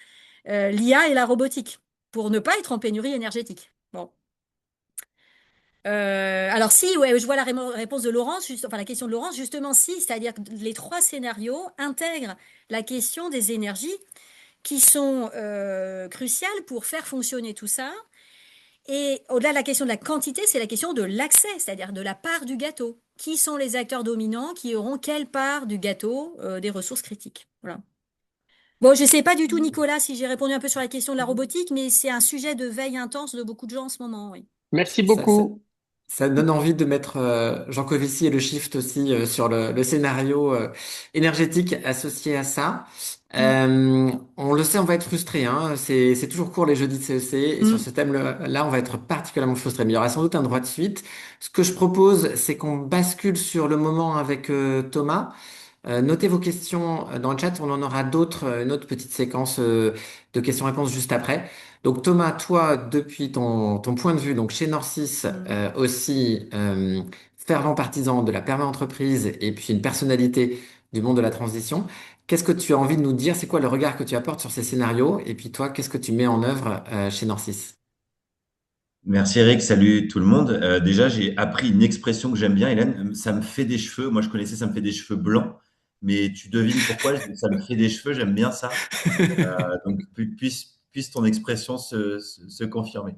S3: l'IA et la robotique, pour ne pas être en pénurie énergétique. Bon. Alors si, ouais, je vois la réponse de Laurence, enfin la question de Laurence, justement si, c'est-à-dire que les trois scénarios intègrent la question des énergies qui sont cruciales pour faire fonctionner tout ça. Et au-delà de la question de la quantité, c'est la question de l'accès, c'est-à-dire de la part du gâteau. Qui sont les acteurs dominants qui auront quelle part du gâteau des ressources critiques? Voilà. Bon, je ne sais pas du tout, Nicolas, si j'ai répondu un peu sur la question de la robotique, mais c'est un sujet de veille intense de beaucoup de gens en ce moment, oui.
S4: Merci
S2: Ça, ça,
S4: beaucoup.
S2: ça donne envie de mettre Jean Covici et le Shift aussi sur le scénario énergétique associé à ça.
S3: Mm.
S2: On le sait, on va être frustré, hein. C'est toujours court les jeudis de CEC et sur
S3: Mm.
S2: ce thème-là, on va être particulièrement frustré. Mais il y aura sans doute un droit de suite. Ce que je propose, c'est qu'on bascule sur le moment avec Thomas. Notez vos questions dans le chat, on en aura d'autres, une autre petite séquence de questions-réponses juste après. Donc Thomas, toi, depuis ton point de vue, donc chez Norcis,
S3: Mm.
S2: aussi fervent partisan de la perma-entreprise et puis une personnalité du monde de la transition, qu'est-ce que tu as envie de nous dire? C'est quoi le regard que tu apportes sur ces scénarios? Et puis toi, qu'est-ce que tu mets en œuvre chez Norcis?
S5: Merci Eric, salut tout le monde. Déjà, j'ai appris une expression que j'aime bien, Hélène. Ça me fait des cheveux. Moi, je connaissais ça me fait des cheveux blancs, mais tu devines pourquoi je dis ça me fait des cheveux. J'aime bien ça. Donc, puisse ton expression se confirmer.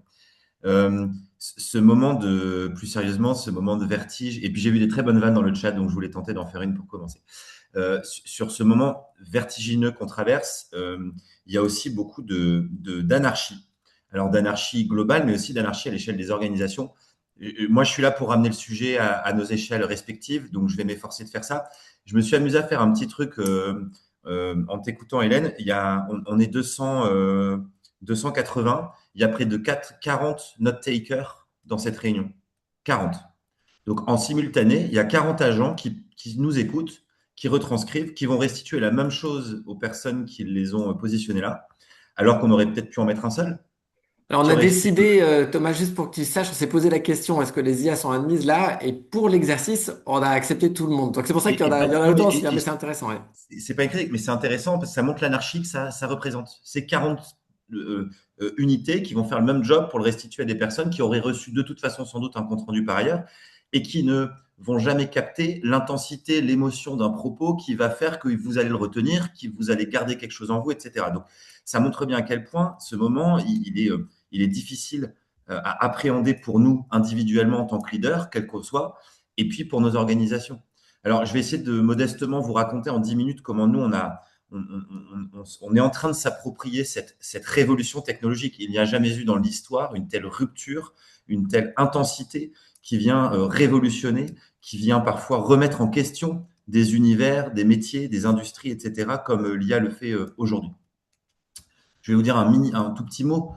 S5: Ce moment plus sérieusement, ce moment de vertige. Et puis, j'ai vu des très bonnes vannes dans le chat, donc je voulais tenter d'en faire une pour commencer. Sur ce moment vertigineux qu'on traverse, il y a aussi beaucoup d'anarchie. Alors d'anarchie globale, mais aussi d'anarchie à l'échelle des organisations. Moi, je suis là pour ramener le sujet à nos échelles respectives, donc je vais m'efforcer de faire ça. Je me suis amusé à faire un petit truc en t'écoutant, Hélène. On est 280. Il y a près de 40 note-takers dans cette réunion. 40. Donc, en simultané, il y a 40 agents qui nous écoutent, qui retranscrivent, qui vont restituer la même chose aux personnes qui les ont positionnées là, alors qu'on aurait peut-être pu en mettre un seul.
S2: Alors, on a
S4: sur les...
S2: décidé, Thomas, juste pour que tu saches, on s'est posé la question, est-ce que les IA sont admises là? Et pour l'exercice, on a accepté tout le monde. Donc, c'est pour ça qu'il y en a, il y en a
S5: Non,
S2: autant aussi, hein, mais c'est intéressant, ouais.
S5: c'est pas écrit, mais c'est intéressant parce que ça montre l'anarchie que ça représente. C'est 40 unités qui vont faire le même job pour le restituer à des personnes qui auraient reçu de toute façon sans doute un compte rendu par ailleurs et qui ne vont jamais capter l'intensité, l'émotion d'un propos qui va faire que vous allez le retenir, que vous allez garder quelque chose en vous, etc. Donc, ça montre bien à quel point ce moment, il est difficile à appréhender pour nous individuellement en tant que leader, quel qu'on soit, et puis pour nos organisations. Alors, je vais essayer de modestement vous raconter en 10 minutes comment nous, on est en train de s'approprier cette révolution technologique. Il n'y a jamais eu dans l'histoire une telle rupture, une telle intensité qui vient révolutionner, qui vient parfois remettre en question des univers, des métiers, des industries, etc., comme l'IA le fait aujourd'hui. Je vais vous dire un tout petit mot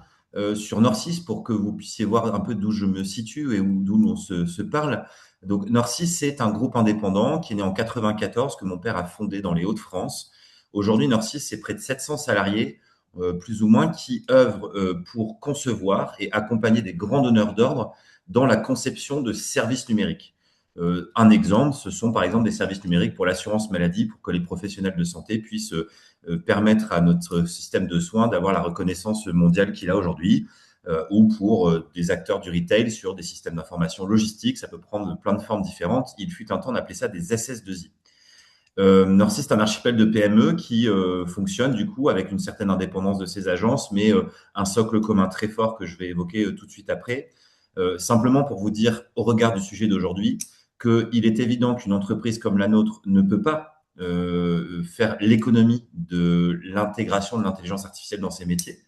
S5: sur Norcis pour que vous puissiez voir un peu d'où je me situe et d'où on se parle. Donc, Norcis, c'est un groupe indépendant qui est né en 94, que mon père a fondé dans les Hauts-de-France. Aujourd'hui, Norcis, c'est près de 700 salariés, plus ou moins, qui œuvrent pour concevoir et accompagner des grands donneurs d'ordre dans la conception de services numériques. Un exemple, ce sont par exemple des services numériques pour l'assurance maladie, pour que les professionnels de santé puissent permettre à notre système de soins d'avoir la reconnaissance mondiale qu'il a aujourd'hui, ou pour des acteurs du retail sur des systèmes d'information logistique. Ça peut prendre plein de formes différentes. Il fut un temps, on appelait ça des SS2I. Norcis, c'est un archipel de PME qui fonctionne du coup avec une certaine indépendance de ses agences, mais un socle commun très fort que je vais évoquer tout de suite après. Simplement pour vous dire, au regard du sujet d'aujourd'hui, qu'il est évident qu'une entreprise comme la nôtre ne peut pas faire l'économie de l'intégration de l'intelligence artificielle dans ses métiers.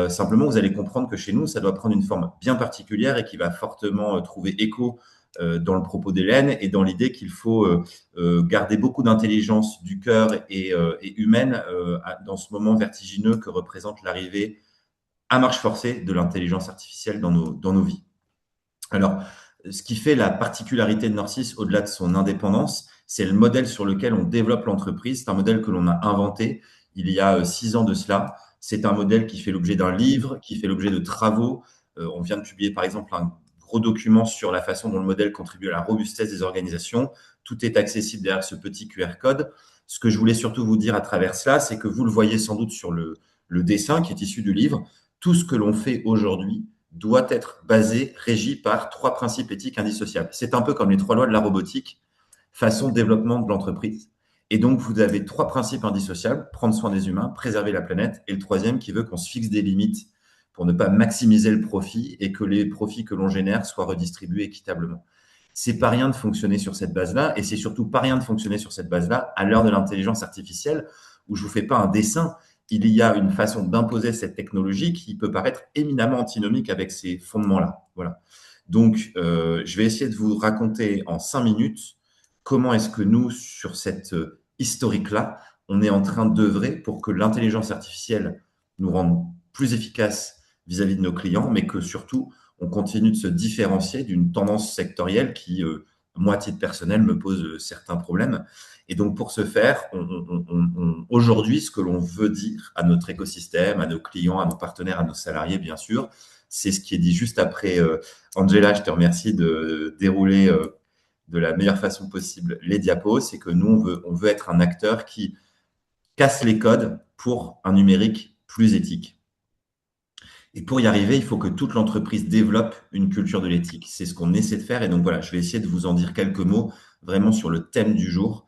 S5: Simplement, vous allez comprendre que chez nous, ça doit prendre une forme bien particulière et qui va fortement trouver écho dans le propos d'Hélène et dans l'idée qu'il faut garder beaucoup d'intelligence du cœur et humaine dans ce moment vertigineux que représente l'arrivée à marche forcée de l'intelligence artificielle dans nos vies. Alors, ce qui fait la particularité de Norcis, au-delà de son indépendance, c'est le modèle sur lequel on développe l'entreprise. C'est un modèle que l'on a inventé il y a 6 ans de cela. C'est un modèle qui fait l'objet d'un livre, qui fait l'objet de travaux. On vient de publier, par exemple, un gros document sur la façon dont le modèle contribue à la robustesse des organisations. Tout est accessible derrière ce petit QR code. Ce que je voulais surtout vous dire à travers cela, c'est que vous le voyez sans doute sur le dessin qui est issu du livre. Tout ce que l'on fait aujourd'hui doit être basé, régi par 3 principes éthiques indissociables. C'est un peu comme les 3 lois de la robotique, façon développement de l'entreprise. Et donc, vous avez 3 principes indissociables, prendre soin des humains, préserver la planète, et le troisième qui veut qu'on se fixe des limites pour ne pas maximiser le profit et que les profits que l'on génère soient redistribués équitablement. C'est pas rien de fonctionner sur cette base-là, et c'est surtout pas rien de fonctionner sur cette base-là à l'heure de l'intelligence artificielle, où je vous fais pas un dessin, il y a une façon d'imposer cette technologie qui peut paraître éminemment antinomique avec ces fondements-là. Voilà. Donc, je vais essayer de vous raconter en 5 minutes comment est-ce que nous, sur cette historique-là, on est en train d'œuvrer pour que l'intelligence artificielle nous rende plus efficaces vis-à-vis de nos clients, mais que surtout, on continue de se différencier d'une tendance sectorielle qui, moi, à titre personnel, me pose certains problèmes. Et donc, pour ce faire, aujourd'hui, ce que l'on veut dire à notre écosystème, à nos clients, à nos partenaires, à nos salariés, bien sûr, c'est ce qui est dit juste après. Angela, je te remercie de dérouler de la meilleure façon possible les diapos. C'est que nous, on veut être un acteur qui casse les codes pour un numérique plus éthique. Et pour y arriver, il faut que toute l'entreprise développe une culture de l'éthique. C'est ce qu'on essaie de faire. Et donc voilà, je vais essayer de vous en dire quelques mots vraiment sur le thème du jour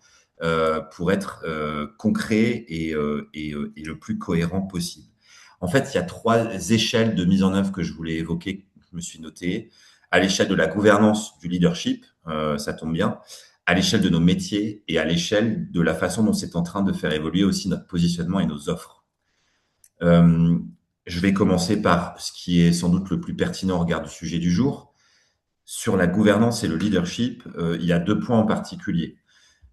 S5: pour être concret et le plus cohérent possible. En fait, il y a 3 échelles de mise en œuvre que je voulais évoquer, que je me suis noté. À l'échelle de la gouvernance du leadership, ça tombe bien, à l'échelle de nos métiers et à l'échelle de la façon dont c'est en train de faire évoluer aussi notre positionnement et nos offres. Je vais commencer par ce qui est sans doute le plus pertinent au regard du sujet du jour. Sur la gouvernance et le leadership, il y a 2 points en particulier.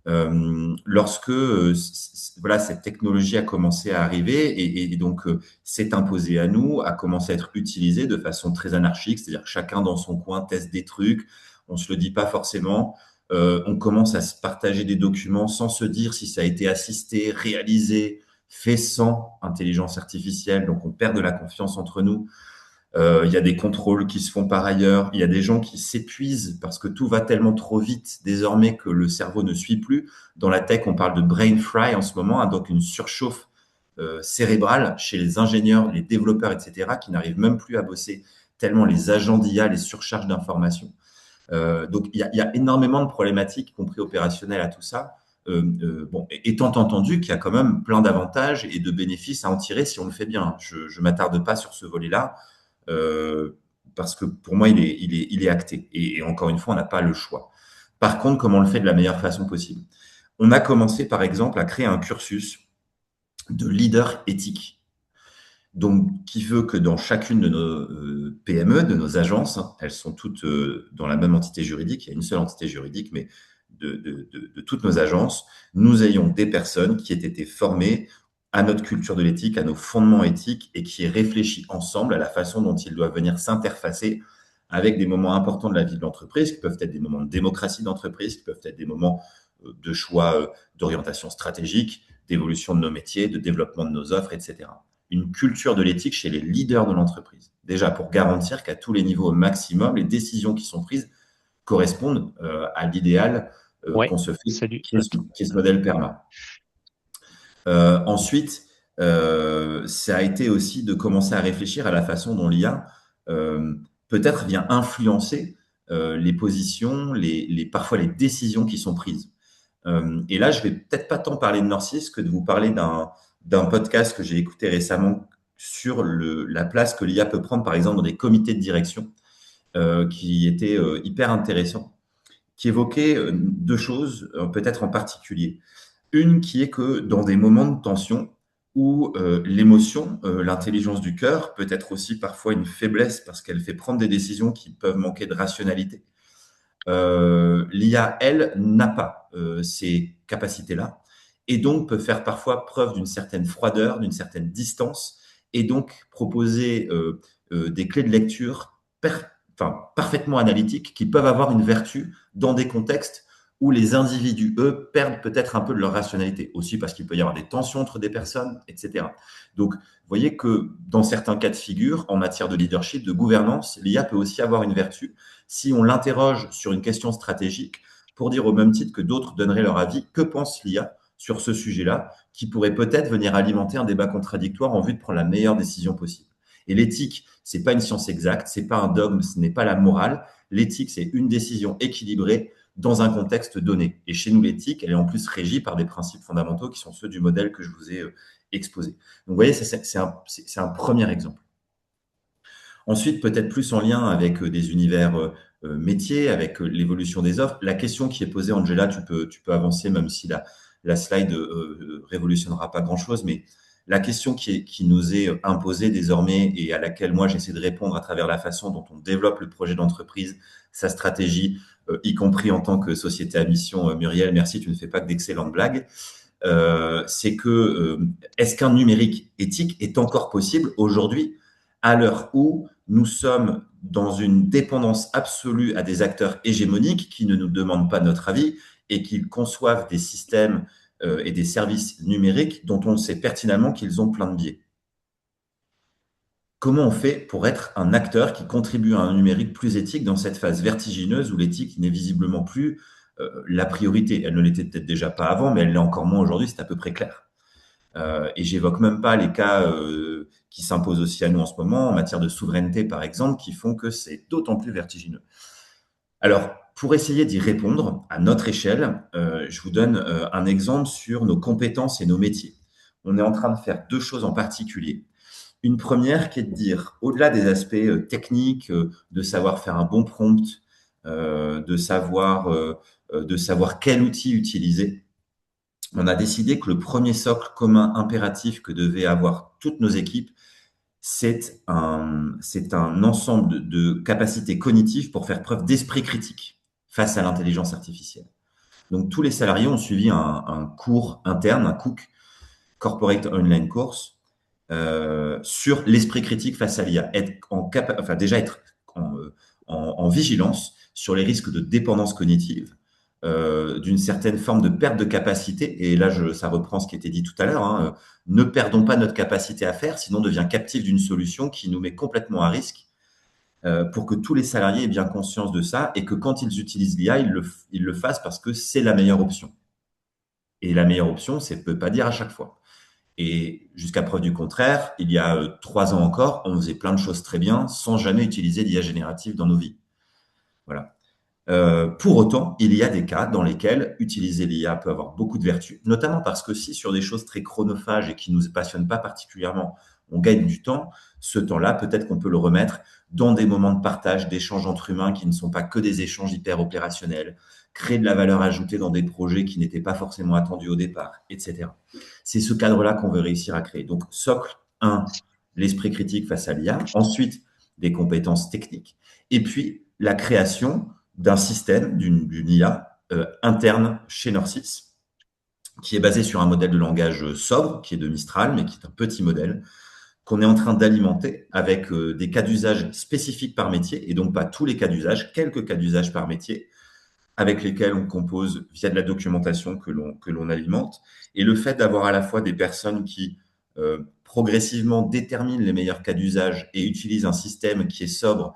S5: Lorsque voilà, cette technologie a commencé à arriver et donc s'est imposée à nous, a commencé à être utilisée de façon très anarchique, c'est-à-dire que chacun dans son coin teste des trucs, on se le dit pas forcément, on commence à se partager des documents sans se dire si ça a été assisté, réalisé, fait sans intelligence artificielle, donc on perd de la confiance entre nous. Il y a des contrôles qui se font par ailleurs. Il y a des gens qui s'épuisent parce que tout va tellement trop vite désormais que le cerveau ne suit plus. Dans la tech, on parle de brain fry en ce moment, hein, donc une surchauffe cérébrale chez les ingénieurs, les développeurs, etc., qui n'arrivent même plus à bosser tellement les agents d'IA les surchargent d'informations. Donc, il y a énormément de problématiques, y compris opérationnelles, à tout ça. Bon, étant entendu qu'il y a quand même plein d'avantages et de bénéfices à en tirer si on le fait bien. Je ne m'attarde pas sur ce volet-là parce que pour moi, il est acté. Et encore une fois, on n'a pas le choix. Par contre, comment on le fait de la meilleure façon possible? On a commencé, par exemple, à créer un cursus de leader éthique. Donc, qui veut que dans chacune de nos PME, de nos agences, hein, elles sont toutes dans la même entité juridique, il y a une seule entité juridique, mais de toutes nos agences, nous ayons des personnes qui aient été formées à notre culture de l'éthique, à nos fondements éthiques et qui aient réfléchi ensemble à la façon dont ils doivent venir s'interfacer avec des moments importants de la vie de l'entreprise, qui peuvent être des moments de démocratie d'entreprise, qui peuvent être des moments de choix d'orientation stratégique, d'évolution de nos métiers, de développement de nos offres, etc. Une culture de l'éthique chez les leaders de l'entreprise. Déjà, pour garantir qu'à tous les niveaux au maximum, les décisions qui sont prises correspondent à l'idéal
S4: Ouais,
S5: qu'on se fait,
S4: salut.
S5: qui est ce modèle PERMA. Ensuite, ça a été aussi de commencer à réfléchir à la façon dont l'IA peut-être vient influencer les positions, parfois les décisions qui sont prises. Et là, je vais peut-être pas tant parler de Norcis que de vous parler d'un podcast que j'ai écouté récemment sur la place que l'IA peut prendre, par exemple, dans des comités de direction, qui était hyper intéressant, qui évoquait deux choses, peut-être en particulier. Une qui est que dans des moments de tension où l'émotion, l'intelligence du cœur peut être aussi parfois une faiblesse parce qu'elle fait prendre des décisions qui peuvent manquer de rationalité. L'IA, elle, n'a pas ces capacités-là et donc peut faire parfois preuve d'une certaine froideur, d'une certaine distance et donc proposer des clés de lecture parfaitement analytiques qui peuvent avoir une vertu dans des contextes où les individus, eux, perdent peut-être un peu de leur rationalité, aussi parce qu'il peut y avoir des tensions entre des personnes, etc. Donc, vous voyez que dans certains cas de figure, en matière de leadership, de gouvernance, l'IA peut aussi avoir une vertu si on l'interroge sur une question stratégique pour dire au même titre que d'autres donneraient leur avis, que pense l'IA sur ce sujet-là, qui pourrait peut-être venir alimenter un débat contradictoire en vue de prendre la meilleure décision possible. Et l'éthique, c'est pas une science exacte, c'est pas un dogme, ce n'est pas la morale. L'éthique, c'est une décision équilibrée dans un contexte donné. Et chez nous, l'éthique, elle est en plus régie par des principes fondamentaux qui sont ceux du modèle que je vous ai exposé. Donc, vous voyez, c'est un premier exemple. Ensuite, peut-être plus en lien avec des univers métiers, avec l'évolution des offres. La question qui est posée, Angela, tu peux avancer, même si la slide révolutionnera pas grand-chose, mais la question qui nous est imposée désormais et à laquelle moi j'essaie de répondre à travers la façon dont on développe le projet d'entreprise, sa stratégie, y compris en tant que société à mission. Muriel, merci, tu ne fais pas que d'excellentes blagues. C'est que est-ce qu'un numérique éthique est encore possible aujourd'hui à l'heure où nous sommes dans une dépendance absolue à des acteurs hégémoniques qui ne nous demandent pas notre avis et qui conçoivent des systèmes et des services numériques dont on sait pertinemment qu'ils ont plein de biais. Comment on fait pour être un acteur qui contribue à un numérique plus éthique dans cette phase vertigineuse où l'éthique n'est visiblement plus la priorité? Elle ne l'était peut-être déjà pas avant, mais elle l'est encore moins aujourd'hui, c'est à peu près clair. Et j'évoque même pas les cas qui s'imposent aussi à nous en ce moment, en matière de souveraineté par exemple, qui font que c'est d'autant plus vertigineux. Alors, pour essayer d'y répondre à notre échelle, je vous donne un exemple sur nos compétences et nos métiers. On est en train de faire deux choses en particulier. Une première qui est de dire, au-delà des aspects techniques, de savoir faire un bon prompt, de savoir quel outil utiliser, on a décidé que le premier socle commun impératif que devaient avoir toutes nos équipes, c'est un ensemble de capacités cognitives pour faire preuve d'esprit critique face à l'intelligence artificielle. Donc, tous les salariés ont suivi un cours interne, un COOC, Corporate Online Course, sur l'esprit critique face à l'IA. Être en vigilance sur les risques de dépendance cognitive, d'une certaine forme de perte de capacité. Et là, ça reprend ce qui était dit tout à l'heure, hein, ne perdons pas notre capacité à faire, sinon on devient captif d'une solution qui nous met complètement à risque, pour que tous les salariés aient bien conscience de ça et que quand ils utilisent l'IA, ils le fassent parce que c'est la meilleure option. Et la meilleure option, ça ne peut pas dire à chaque fois. Et jusqu'à preuve du contraire, il y a 3 ans encore, on faisait plein de choses très bien sans jamais utiliser l'IA générative dans nos vies. Voilà. Pour autant, il y a des cas dans lesquels utiliser l'IA peut avoir beaucoup de vertus, notamment parce que si sur des choses très chronophages et qui ne nous passionnent pas particulièrement, on gagne du temps, ce temps-là, peut-être qu'on peut le remettre dans des moments de partage, d'échanges entre humains qui ne sont pas que des échanges hyper opérationnels, créer de la valeur ajoutée dans des projets qui n'étaient pas forcément attendus au départ, etc. C'est ce cadre-là qu'on veut réussir à créer. Donc, socle 1, l'esprit critique face à l'IA. Ensuite, des compétences techniques. Et puis, la création d'un système, d'une IA interne chez Norcis, qui est basé sur un modèle de langage sobre, qui est de Mistral, mais qui est un petit modèle, qu'on est en train d'alimenter avec des cas d'usage spécifiques par métier, et donc pas tous les cas d'usage, quelques cas d'usage par métier, avec lesquels on compose via de la documentation que l'on alimente. Et le fait d'avoir à la fois des personnes qui progressivement déterminent les meilleurs cas d'usage et utilisent un système qui est sobre,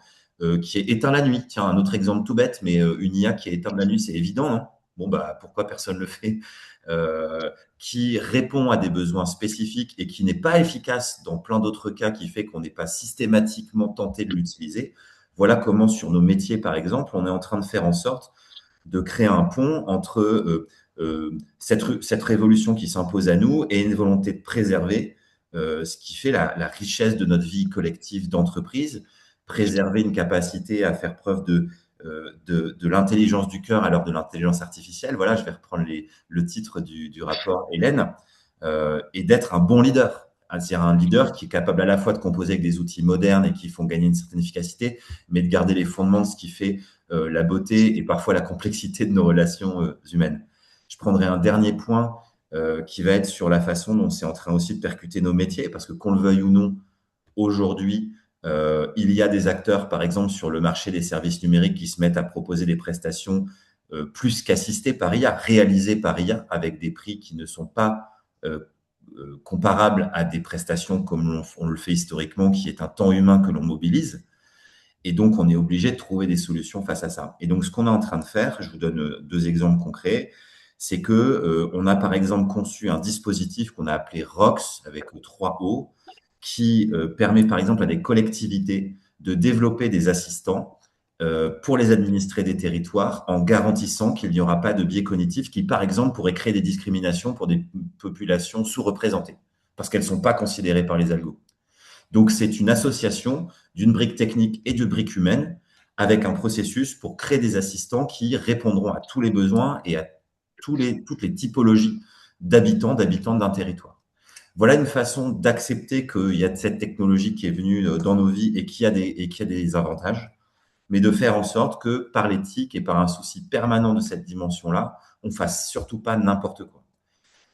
S5: qui est éteint la nuit. Tiens, un autre exemple tout bête, mais une IA qui est éteinte la nuit, c'est évident, non? Bon, bah, pourquoi personne ne le fait? Qui répond à des besoins spécifiques et qui n'est pas efficace dans plein d'autres cas, qui fait qu'on n'est pas systématiquement tenté de l'utiliser. Voilà comment, sur nos métiers, par exemple, on est en train de faire en sorte de créer un pont entre cette révolution qui s'impose à nous et une volonté de préserver ce qui fait la richesse de notre vie collective d'entreprise, préserver une capacité à faire preuve de l'intelligence du cœur à l'heure de l'intelligence artificielle. Voilà, je vais reprendre le titre du rapport Hélène, et d'être un bon leader. C'est-à-dire un leader qui est capable à la fois de composer avec des outils modernes et qui font gagner une certaine efficacité, mais de garder les fondements de ce qui fait la beauté et parfois la complexité de nos relations humaines. Je prendrai un dernier point qui va être sur la façon dont c'est en train aussi de percuter nos métiers, parce que qu'on le veuille ou non, aujourd'hui, il y a des acteurs, par exemple, sur le marché des services numériques qui se mettent à proposer des prestations plus qu'assistées par IA, réalisées par IA, avec des prix qui ne sont pas comparables à des prestations comme on le fait historiquement, qui est un temps humain que l'on mobilise. Et donc, on est obligé de trouver des solutions face à ça. Et donc, ce qu'on est en train de faire, je vous donne 2 exemples concrets, c'est que on a par exemple conçu un dispositif qu'on a appelé ROX avec 3 O, qui permet par exemple à des collectivités de développer des assistants pour les administrés des territoires en garantissant qu'il n'y aura pas de biais cognitifs qui, par exemple, pourraient créer des discriminations pour des populations sous-représentées parce qu'elles ne sont pas considérées par les algos. Donc, c'est une association d'une brique technique et d'une brique humaine avec un processus pour créer des assistants qui répondront à tous les besoins et à toutes les typologies d'habitants d'un territoire. Voilà une façon d'accepter qu'il y a cette technologie qui est venue dans nos vies et qui a des avantages, mais de faire en sorte que par l'éthique et par un souci permanent de cette dimension-là, on ne fasse surtout pas n'importe quoi.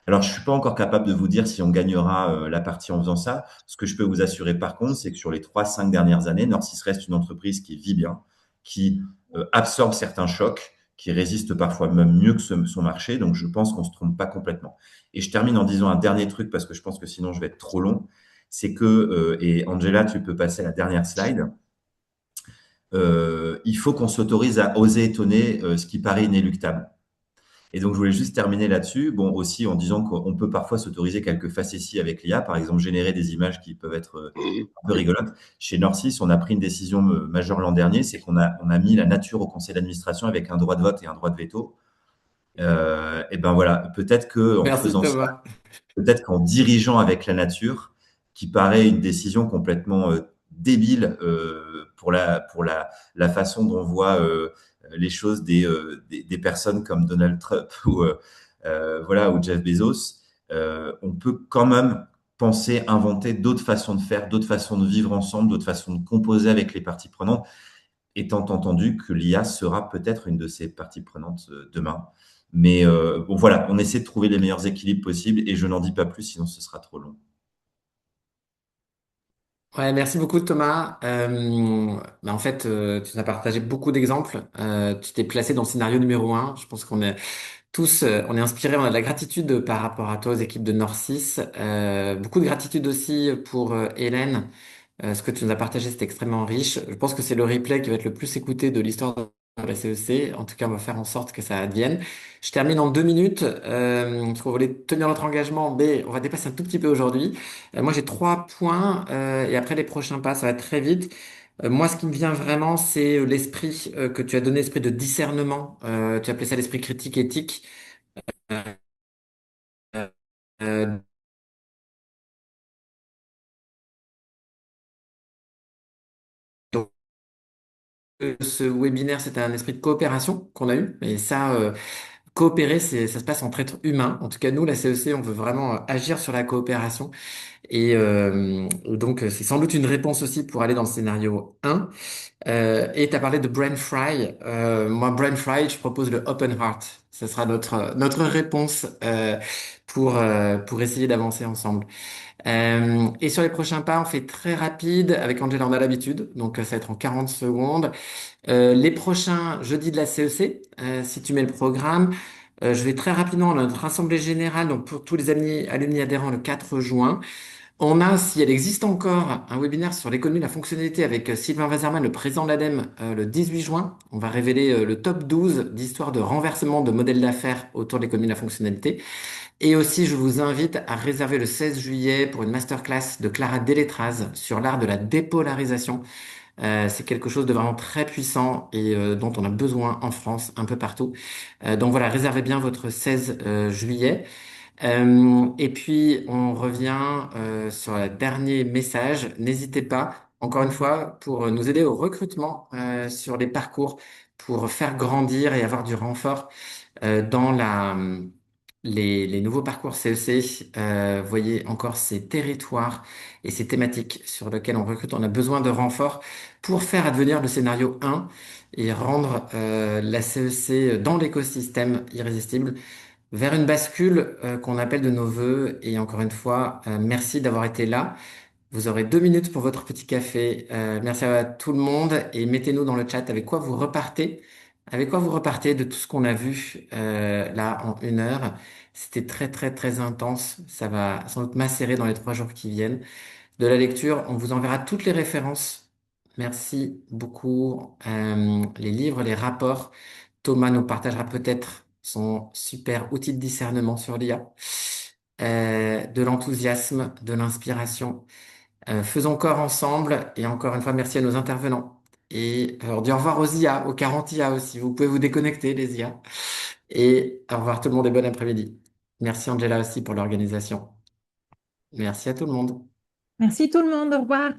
S5: Alors, je ne suis pas encore capable de vous dire si on gagnera la partie en faisant ça. Ce que je peux vous assurer par contre, c'est que sur les 3-5 dernières années, Norcis reste une entreprise qui vit bien, qui absorbe certains chocs, qui résiste parfois même mieux que son marché. Donc, je pense qu'on ne se trompe pas complètement. Et je termine en disant un dernier truc, parce que je pense que sinon je vais être trop long. C'est que, et Angela, tu peux passer à la dernière slide, il faut qu'on s'autorise à oser étonner ce qui paraît inéluctable. Et donc, je voulais juste terminer là-dessus. Bon, aussi en disant qu'on peut parfois s'autoriser quelques facéties avec l'IA, par exemple, générer des images qui peuvent être un peu rigolotes. Chez Norcis, on a pris une décision majeure l'an dernier, c'est qu'on a mis la nature au conseil d'administration avec un droit de vote et un droit de veto. Et ben voilà, peut-être qu'en faisant ça, peut-être qu'en dirigeant avec la nature, qui paraît une décision complètement débile pour la façon dont on voit les choses des personnes comme Donald Trump ou Jeff Bezos, on peut quand même penser, inventer d'autres façons de faire, d'autres façons de vivre ensemble, d'autres façons de composer avec les parties prenantes, étant entendu que l'IA sera peut-être une de ces parties prenantes demain. Mais bon, voilà, on essaie de trouver les meilleurs équilibres possibles et je n'en dis pas plus, sinon ce sera trop long.
S2: Ouais, merci beaucoup Thomas. En fait, tu nous as partagé beaucoup d'exemples. Tu t'es placé dans le scénario numéro un. Je pense qu'on est tous, on est inspirés, on a de la gratitude par rapport à toi, aux équipes de Nord 6. Beaucoup de gratitude aussi pour Hélène. Ce que tu nous as partagé, c'est extrêmement riche. Je pense que c'est le replay qui va être le plus écouté de l'histoire de la CEC. En tout cas, on va faire en sorte que ça advienne. Je termine en 2 minutes, parce qu'on voulait tenir notre engagement, mais on va dépasser un tout petit peu aujourd'hui. Moi, j'ai 3 points, et après les prochains pas, ça va être très vite. Moi, ce qui me vient vraiment, c'est l'esprit que tu as donné, l'esprit de discernement. Tu as appelé ça l'esprit critique éthique. Euh, euh, donc, ce webinaire, c'était un esprit de coopération qu'on a eu. Et ça, coopérer, ça se passe entre êtres humains. En tout cas, nous, la CEC, on veut vraiment agir sur la coopération. Et donc, c'est sans doute une réponse aussi pour aller dans le scénario 1. Et tu as parlé de Brain Fry. Moi, Brain Fry, je propose le Open Heart. Ce sera notre réponse pour essayer d'avancer ensemble. Et sur les prochains pas, on fait très rapide. Avec Angela, on a l'habitude. Donc, ça va être en 40 secondes. Les prochains jeudis de la CEC, si tu mets le programme, je vais très rapidement à notre assemblée générale, donc pour tous les alumni adhérents le 4 juin. On a, si elle existe encore, un webinaire sur l'économie de la fonctionnalité avec Sylvain Wasserman, le président de l'ADEME, le 18 juin. On va révéler le top 12 d'histoire de renversement de modèles d'affaires autour de l'économie de la fonctionnalité. Et aussi, je vous invite à réserver le 16 juillet pour une masterclass de Clara Deletraz sur l'art de la dépolarisation. C'est quelque chose de vraiment très puissant et dont on a besoin en France, un peu partout. Donc voilà, réservez bien votre 16 juillet. Et puis, on revient sur le dernier message. N'hésitez pas, encore une fois, pour nous aider au recrutement sur les parcours, pour faire grandir et avoir du renfort dans les nouveaux parcours CEC. Voyez encore ces territoires et ces thématiques sur lesquelles on recrute. On a besoin de renfort pour faire advenir le scénario 1 et rendre la CEC dans l'écosystème irrésistible vers une bascule qu'on appelle de nos voeux. Et encore une fois, merci d'avoir été là. Vous aurez 2 minutes pour votre petit café. Merci à tout le monde et mettez-nous dans le chat avec quoi vous repartez. Avec quoi vous repartez de tout ce qu'on a vu là en 1 heure. C'était très très très intense. Ça va sans doute macérer dans les 3 jours qui viennent. De la lecture, on vous enverra toutes les références. Merci beaucoup. Les livres, les rapports. Thomas nous partagera peut-être son super outil de discernement sur l'IA. De l'enthousiasme, de l'inspiration. Faisons corps ensemble et encore une fois, merci à nos intervenants. Et on dit au revoir aux IA, aux 40 IA aussi. Vous pouvez vous déconnecter, les IA. Et au revoir tout le monde et bon après-midi. Merci Angela aussi pour l'organisation. Merci à tout le monde.
S1: Merci tout le monde, au revoir.